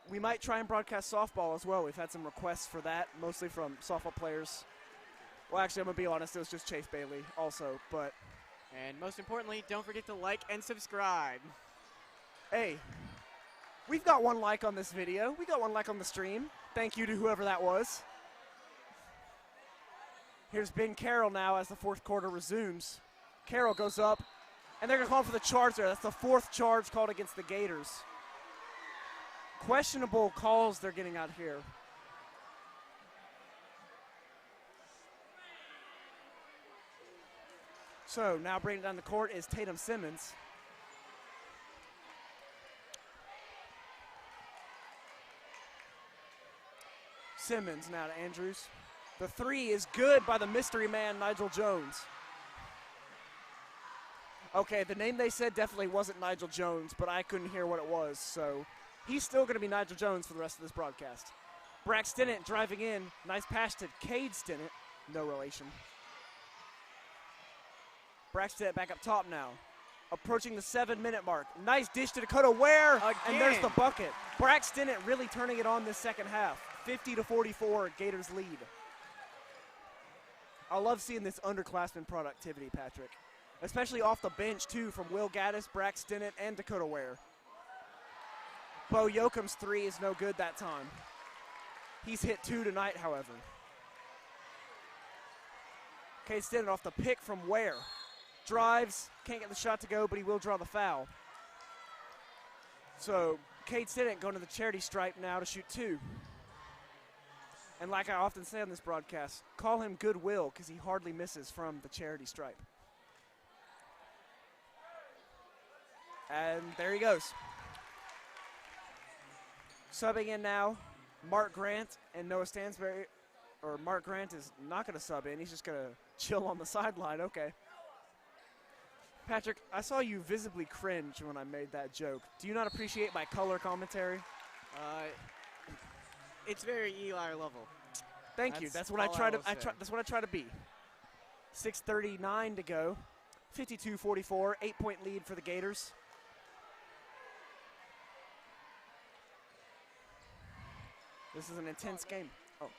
We might try and broadcast softball as well. We've had some requests for that, mostly from softball players. Well, actually, I'm going to be honest, it was just Chase Bailey also, but. And most importantly, don't forget to like and subscribe. Hey, we've got one like on this video. We got one like on the stream. Thank you to whoever that was. Here's Ben Carroll now as the fourth quarter resumes. Carroll goes up, and they're going to call for the charge there. That's the fourth charge called against the Gators. Questionable calls they're getting out here. So now bringing down the court is Tatum Simmons. Simmons now to Andrews. The three is good by the mystery man, Nigel Jones. Okay, the name they said definitely wasn't Nigel Jones, but I couldn't hear what it was, so he's still going to be Nigel Jones for the rest of this broadcast. Brack Stinnett driving in. Nice pass to Cade Stinnett. No relation. Brack Stinnett back up top now. Approaching the 7-minute mark. Nice dish to Dakota Ware, and there's the bucket. Brack Stinnett really turning it on this second half. 50-44, Gators lead. I love seeing this underclassmen productivity, Patrick. Especially off the bench, too, from Will Gaddis, Brack Stinnett, and Dakota Ware. Bo Yoakum's three is no good that time. He's hit 2 tonight, however. Cade Stinnett off the pick from Ware. Drives, can't get the shot to go, but he will draw the foul. So, Cade Stinnett going to the charity stripe now to shoot 2. And like I often say on this broadcast, call him Goodwill because he hardly misses from the charity stripe. And there he goes. Subbing in now, Mark Grant and Noah Stansberry. Or Mark Grant is not going to sub in. He's just going to chill on the sideline. Okay. Patrick, I saw you visibly cringe when I made that joke. Do you not appreciate my color commentary? It's very Eli level. Thank you. That's what I try to. That's what I try to be. 6:39 to go. 52-44. 8-point lead for the Gators. This is an intense game. Oh.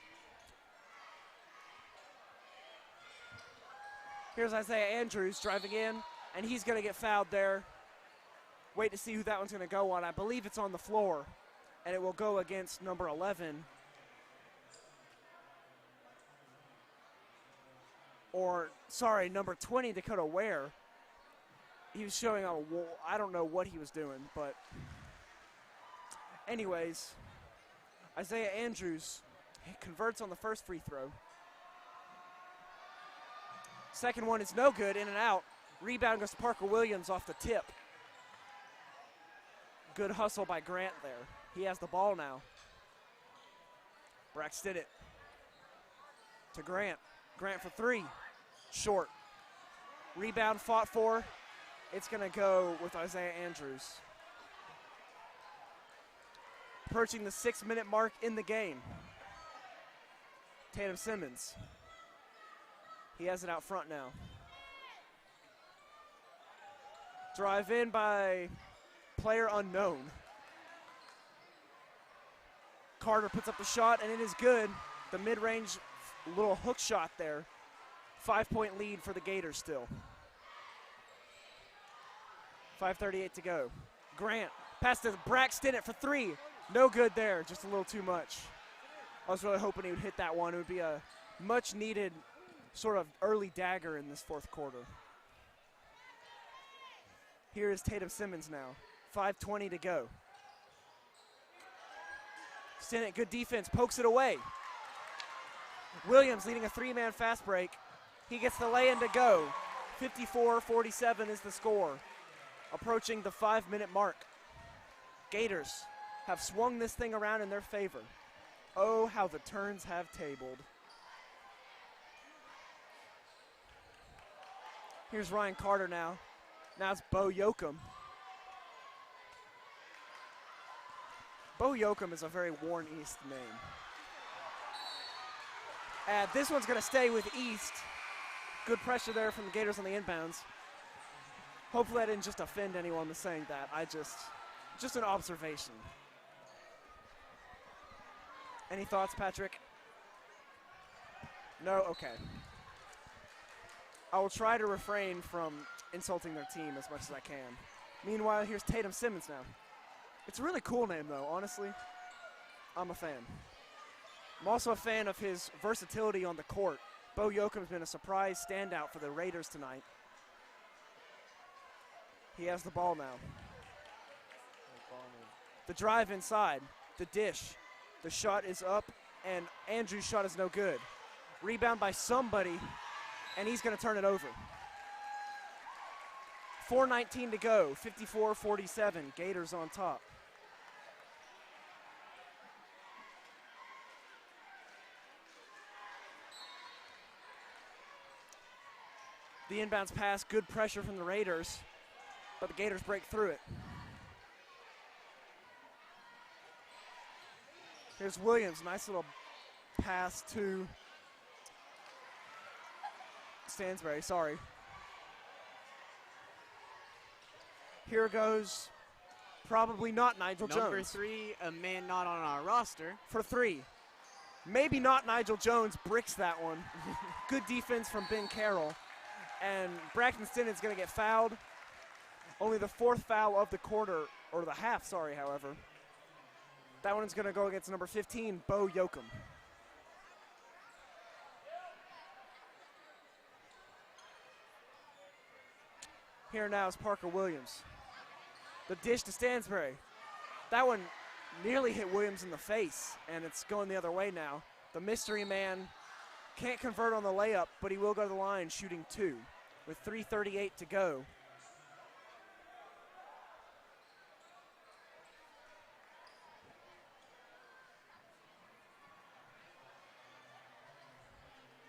Here's Isaiah Andrews driving in, and he's going to get fouled there. Wait to see who that one's going to go on. I believe it's on the floor, and it will go against number 11. Or, sorry, number 20, Dakota Ware. He was showing on a wall. I don't know what he was doing, but anyways, Isaiah Andrews converts on the first free throw. Second one is no good, in and out. Rebound goes to Parker Williams off the tip. Good hustle by Grant there. He has the ball now. Brack Stinnett to Grant. Grant for 3. Short. Rebound fought for. It's going to go with Isaiah Andrews. Approaching the 6-minute mark in the game. Tatum Simmons. He has it out front now. Drive in by player unknown. Carter puts up the shot, and it is good. The mid-range little hook shot there. 5-point lead for the Gators still. 5:38 to go. Grant, pass to Brack Stinnett for 3. No good there, just a little too much. I was really hoping he would hit that one. It would be a much-needed sort of early dagger in this fourth quarter. Here is Tatum Simmons now. 5:20 to go. Stinnett, good defense, pokes it away. Williams leading a 3-man fast break. He gets the lay-in to go. 54-47 is the score. Approaching the 5-minute mark. Gators have swung this thing around in their favor. Oh, how the turns have tabled. Here's Ryan Carter now. Now it's Bo Yoakum. Bo Yoakum is a very Warren East name. And this one's going to stay with East. Good pressure there from the Gators on the inbounds. Hopefully I didn't just offend anyone with saying that. Just an observation. Any thoughts, Patrick? No? Okay. I will try to refrain from insulting their team as much as I can. Meanwhile, here's Tatum Simmons now. It's a really cool name, though, honestly. I'm a fan. I'm also a fan of his versatility on the court. Bo Yoakum's been a surprise standout for the Raiders tonight. He has the ball now. The drive inside. The dish. The shot is up, and Andrew's shot is no good. Rebound by somebody, and he's going to turn it over. 4:19 to go. 54-47. Gators on top. The inbounds pass, good pressure from the Raiders, but the Gators break through it. Here's Williams, nice little pass to Stansbury, sorry. Here goes probably not Nigel Jones. Number 3, a man not on our roster. For 3. Maybe not Nigel Jones, bricks that one. Good defense from Ben Carroll. And Braxton Stinnet's going to get fouled. Only the 4th foul of the quarter, or the half, sorry, however. That one's going to go against number 15, Bo Yoakum. Here now is Parker Williams. The dish to Stansbury. That one nearly hit Williams in the face, and it's going the other way now. The mystery man can't convert on the layup, but he will go to the line shooting 2 with 3:38 to go.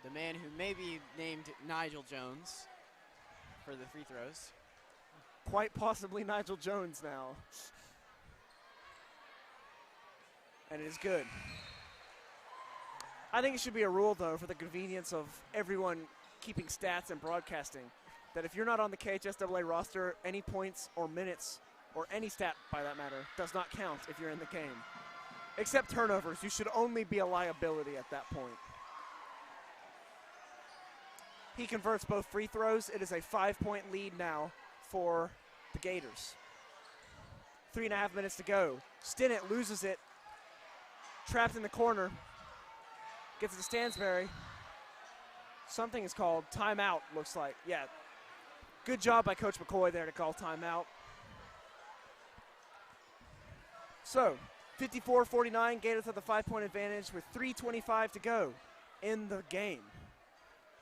The man who may be named Nigel Jones for the free throws. Quite possibly Nigel Jones now. And it is good. I think it should be a rule, though, for the convenience of everyone keeping stats and broadcasting, that if you're not on the KHSAA roster, any points or minutes, or any stat, by that matter, does not count if you're in the game. Except turnovers. You should only be a liability at that point. He converts both free throws. It is a 5-point lead now for the Gators. 3.5 minutes to go. Stinnett loses it. Trapped in the corner. Gets it to Stansbury. Something is called timeout, looks like. Yeah. Good job by Coach McCoy there to call timeout. So, 54-49, Gators have the 5-point advantage with 3:25 to go in the game.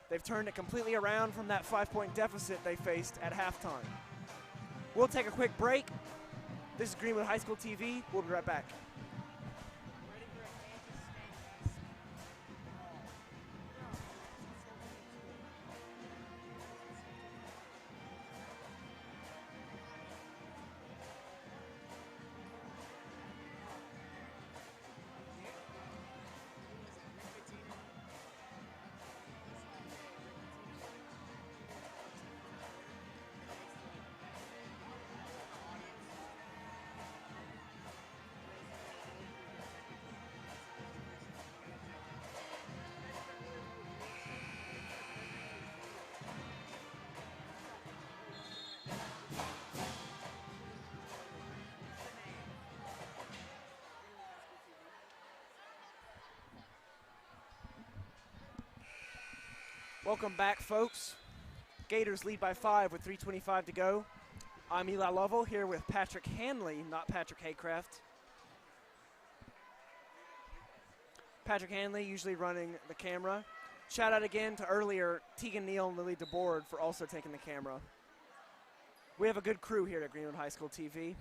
They've turned it completely around from that 5-point deficit they faced at halftime. We'll take a quick break. This is Greenwood High School TV. We'll be right back. Welcome back, folks. Gators lead by 5 with 3:25 to go. I'm Eli Lovell here with Patrick Hanley, not Patrick Haycraft. Patrick Hanley usually running the camera. Shout out again to earlier Tegan Neal and Lily DeBoard for also taking the camera. We have a good crew here at Greenwood High School TV.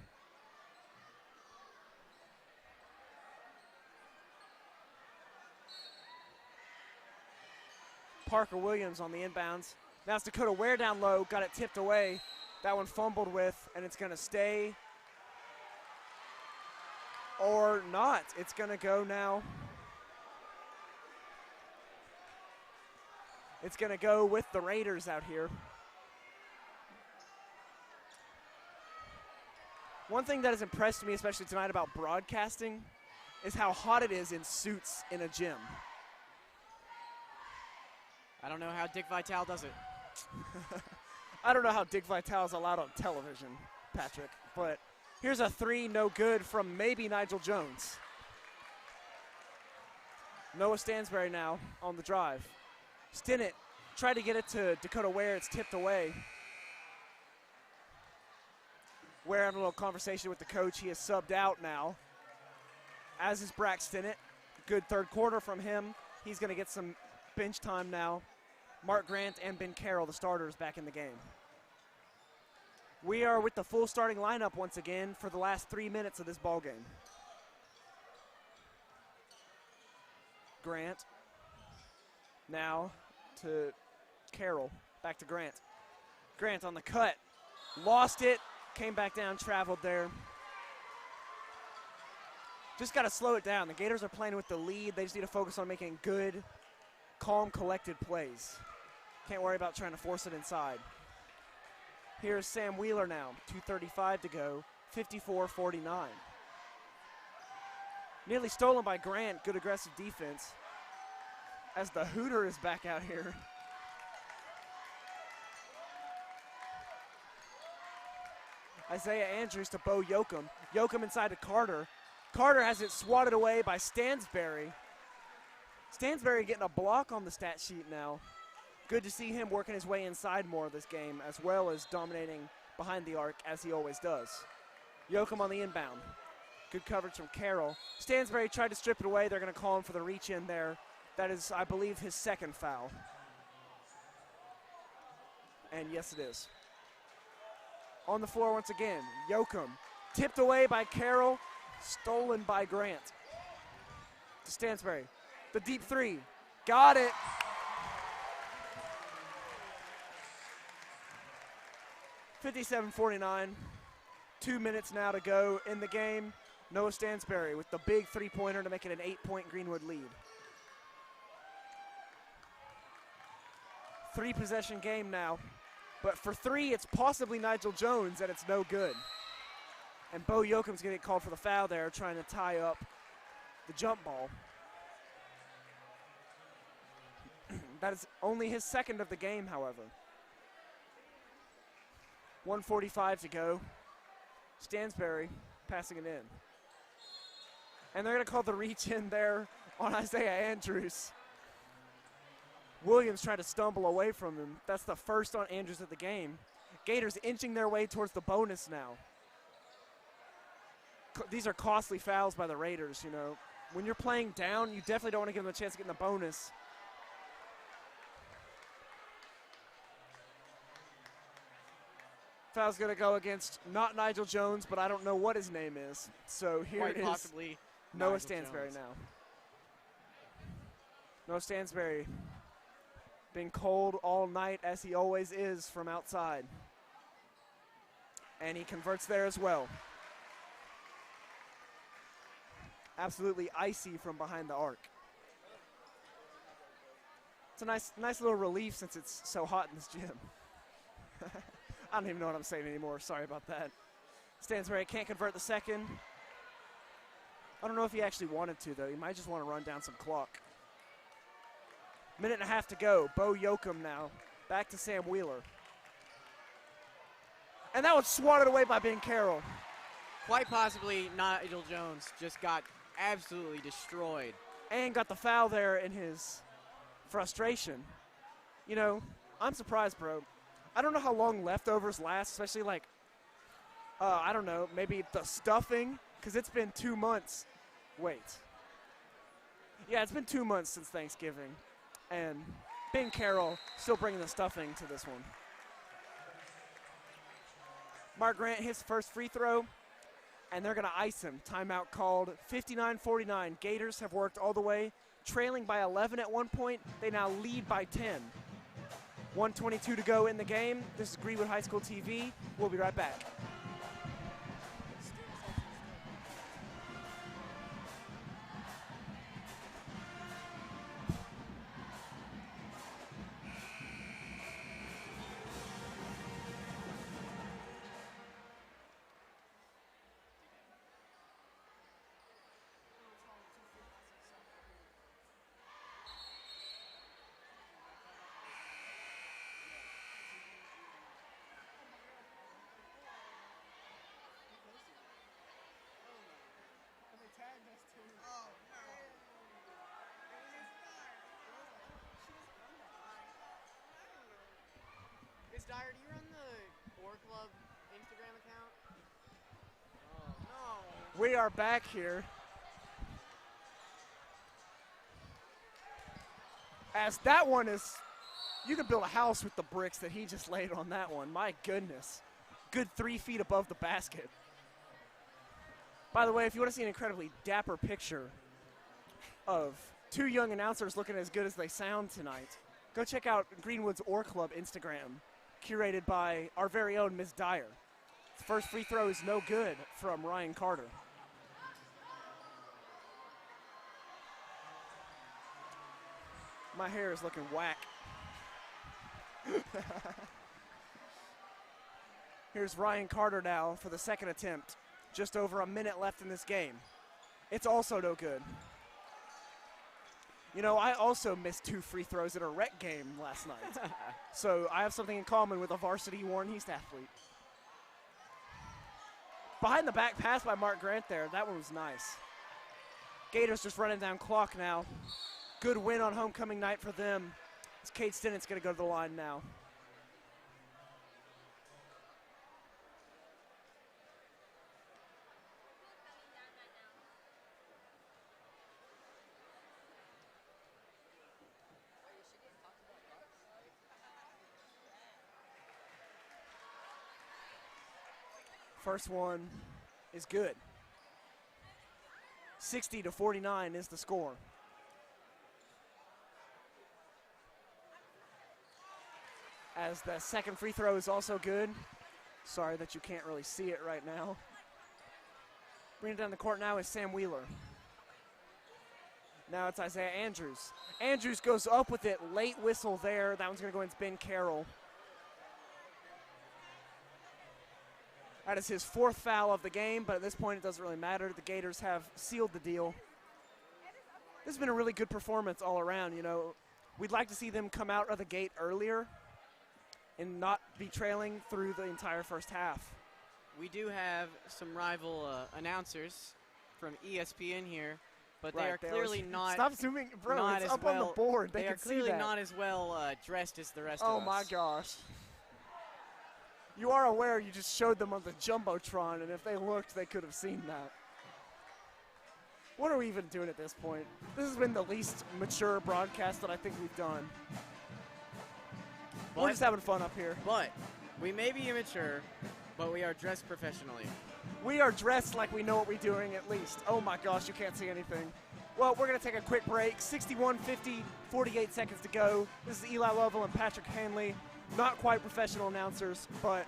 Parker Williams on the inbounds. Now it's Dakota Ware down low, got it tipped away. That one fumbled with, and it's going to stay or not. It's going to go now. It's going to go with the Raiders out here. One thing that has impressed me, especially tonight about broadcasting, is how hot it is in suits in a gym. I don't know how Dick Vitale does it. I don't know how Dick Vitale is allowed on television, Patrick, but here's a 3, no good from maybe Nigel Jones. Noah Stansbury now on the drive. Stinnett tried to get it to Dakota Ware. It's tipped away. Ware having a little conversation with the coach. He is subbed out now, as is Braxton Stinnett. Good third quarter from him. He's going to get some bench time now. Mark Grant and Ben Carroll, the starters, back in the game. We are with the full starting lineup once again for the last 3 minutes of this ball game. Grant now to Carroll. Back to Grant. Grant on the cut. Lost it. Came back down, traveled there. Just got to slow it down. The Gators are playing with the lead. They just need to focus on making good, calm, collected plays. Can't worry about trying to force it inside. Here's Sam Wheeler now. 2:35 to go. 54-49. Nearly stolen by Grant. Good aggressive defense. As the Hooter is back out here. Isaiah Andrews to Bo Yoakum. Yoakum inside to Carter. Carter has it swatted away by Stansberry. Stansberry getting a block on the stat sheet now. Good to see him working his way inside more of this game, as well as dominating behind the arc, as he always does. Yoakum on the inbound. Good coverage from Carroll. Stansberry tried to strip it away. They're going to call him for the reach in there. That is, I believe, his second foul. And yes, it is. On the floor once again, Yoakum. Tipped away by Carroll. Stolen by Grant. To Stansberry. The deep three. Got it. (57-49). 2 minutes now to go in the game. Noah Stansberry with the big three-pointer to make it an 8-point Greenwood lead. 3-possession game now. But for three, it's possibly Nigel Jones, and it's no good. And Bo Yoakum's going to get called for the foul there, trying to tie up the jump ball. That is only his second of the game, however. 1:45 to go. Stansberry passing it in. And they're going to call the reach in there on Isaiah Andrews. Williams tried to stumble away from him. That's the first on Andrews of the game. Gators inching their way towards the bonus now. These are costly fouls by the Raiders, you know. When you're playing down, you definitely don't want to give them a chance to get in the bonus. Foul's going to go against not Nigel Jones, but I don't know what his name is. So here Quite is possibly Noah Nigel Stansberry Jones. now. Noah Stansberry being cold all night, as he always is from outside. And he converts there as well. Absolutely icy from behind the arc. It's a nice little relief since it's so hot in this gym. I don't even know what I'm saying anymore. Sorry about that. Stansberry can't convert the second. I don't know if he actually wanted to, though. He might just want to run down some clock. Minute and a half to go. Bo Yoakum now. Back to Sam Wheeler. And that was swatted away by Ben Carroll. Quite possibly Nigel Jones just got absolutely destroyed. And got the foul there in his frustration. You know, I'm surprised, bro. I don't know how long leftovers last, especially like, I don't know, maybe the stuffing, because it's been 2 months. Wait. Yeah, it's been 2 months since Thanksgiving. And Ben Carroll still bringing the stuffing to this one. Mark Grant hits first free throw, and they're going to ice him. Timeout called. 59-49. Gators have worked all the way, trailing by 11 at one point. They now lead by 10. 1:22 to go in the game. This is Greenwood High School TV. We'll be right back. Is Dyer, do you run the War Club Instagram account? Oh, no. We are back here. As that one is, you could build a house with the bricks that he just laid on that one. My goodness. Good 3 feet above the basket. By the way, if you want to see an incredibly dapper picture of two young announcers looking as good as they sound tonight, Go check out Greenwood's Oar Club Instagram, curated by our very own Ms. Dyer. The first free throw is no good from Ryan Carter. My hair is looking whack. Here's Ryan Carter now for the second attempt. Just over a minute left in this game. It's also no good. You know, I also missed 2 free throws in a rec game last night. So I have something in common with a varsity Warren East athlete. Behind the back pass by Mark Grant there. That one was nice. Gators just running down clock now. Good win on homecoming night for them. As Kate Stinnet's going to go to the line now. First one is good. 60-49 is the score. As the second free throw is also good. Sorry that you can't really see it right now. Bringing it down the court now is Sam Wheeler. Now it's Isaiah Andrews. Andrews goes up with it, late whistle there. That one's going to go against Ben Carroll. That is his 4th foul of the game, but at this point it doesn't really matter. The Gators have sealed the deal. This has been a really good performance all around, you know. We'd like to see them come out of the gate earlier and not be trailing through the entire first half. We do have some rival announcers from ESPN here, but they Right, are clearly not. Stop zooming, bro. not It's as up on well- the board. They are can see clearly that. not as well dressed as the rest of Oh us. my gosh. You are aware you just showed them on the Jumbotron, and if they looked, they could have seen that. What are we even doing at this point? This has been the least mature broadcast that I think we've done. We're But- just having fun up here. But we may be immature, but we are dressed professionally. We are dressed like we know what we're doing at least. Oh my gosh, you can't see anything. Well, we're going to take a quick break. 61-50, 48 seconds to go. This is Eli Lovell and Patrick Hanley. Not quite professional announcers, but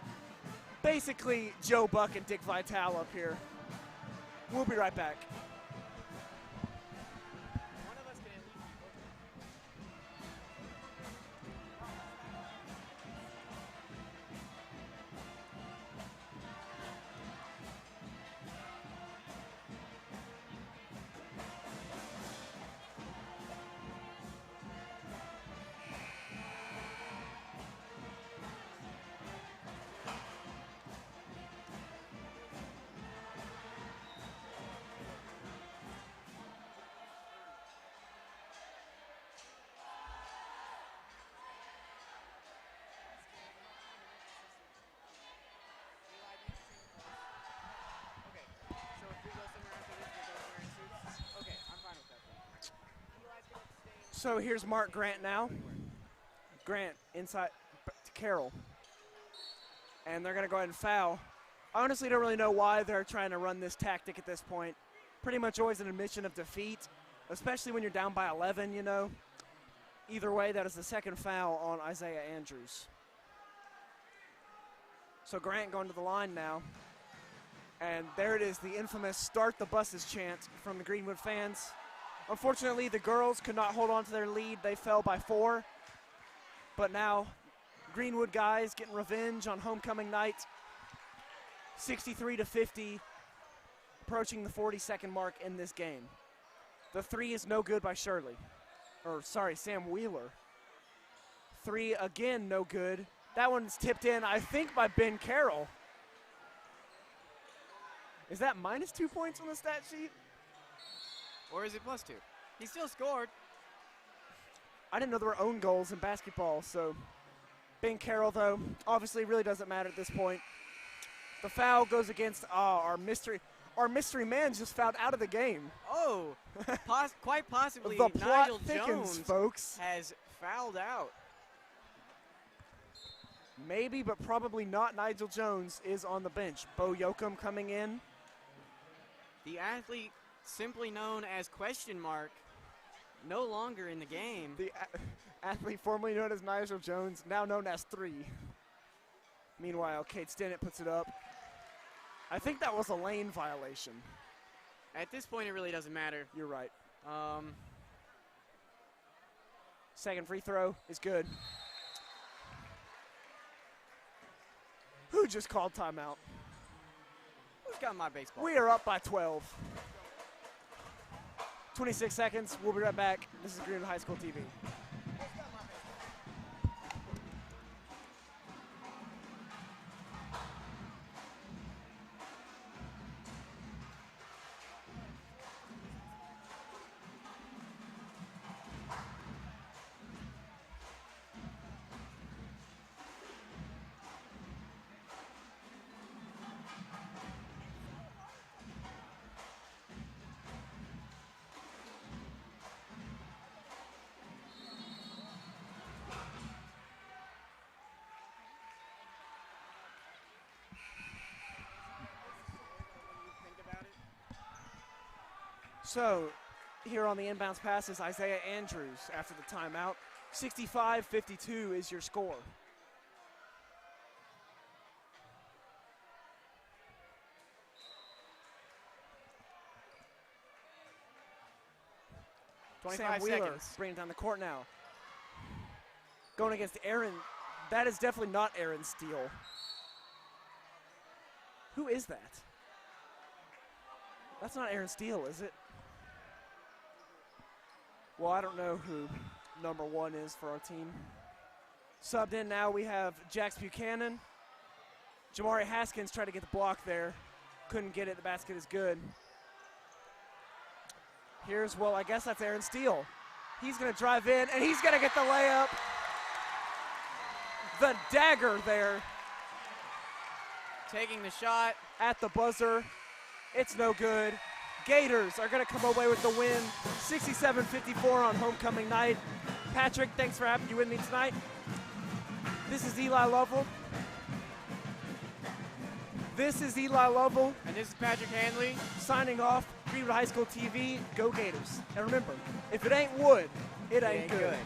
basically Joe Buck and Dick Vitale up here. We'll be right back. One of us can at least be both. Okay, so if we go somewhere after this, we're both wearing suits? Okay, I'm fine with that then. Eli's gonna stay in So here's Mark Grant now. Grant inside to Carroll. And they're going to go ahead and foul. I honestly don't really know why they're trying to run this tactic at this point. Pretty much always an admission of defeat, especially when you're down by 11, you know. Either way, that is the second foul on Isaiah Andrews. So Grant going to the line now. And there it is, the infamous start the buses chant from the Greenwood fans. Unfortunately, the girls could not hold on to their lead. They fell by 4. But now, Greenwood guys getting revenge on homecoming night. 63-50, approaching the 40-second mark in this game. The 3 is no good by Shirley. Sam Wheeler. 3 again, no good. That one's tipped in, I think, by Ben Carroll. Is that minus 2 points on the stat sheet? Or is it +2? He still scored. I didn't know there were own goals in basketball, so Ben Carroll, though, obviously really doesn't matter at this point. The foul goes against our mystery man just fouled out of the game. Oh, quite possibly The plot Nigel thickens, Jones folks. has fouled out. Maybe, but probably not. Nigel Jones is on the bench. Bo Yoakum coming in. The athlete simply known as question mark, no longer in the game. Athlete formerly known as Nigel Jones, now known as 3. Meanwhile, Kate Stinnett puts it up. I think that was a lane violation. At this point, it really doesn't matter. You're right. Um, Second free throw is good. Who just called timeout? who's got my baseball? We are up by 12. 26 seconds. We'll be right back. This is Greenwood High School TV. So, here on the inbounds pass is Isaiah Andrews after the timeout. 65-52 is your score. Sam Wheeler seconds. bringing down the court now. Going against Aaron. That is definitely not Aaron Steele. Who is that? That's not Aaron Steele, is it? Well, I don't know who number 1 is for our team. Subbed in now, we have Jax Buchanan. Jamari Haskins tried to get the block there. Couldn't get it. The basket is good. Here's, well, I guess that's Aaron Steele. He's going to drive in, and he's going to get the layup. The dagger there Taking the shot. at the buzzer. It's no good. Gators are going to come away with the win, 67-54 on homecoming night. Patrick, thanks for having you with me tonight. This is Eli Lovell. This is Eli Lovell And this is Patrick Hanley. signing off. Greenwood High School TV, go Gators. And remember, if it ain't wood, it ain't good.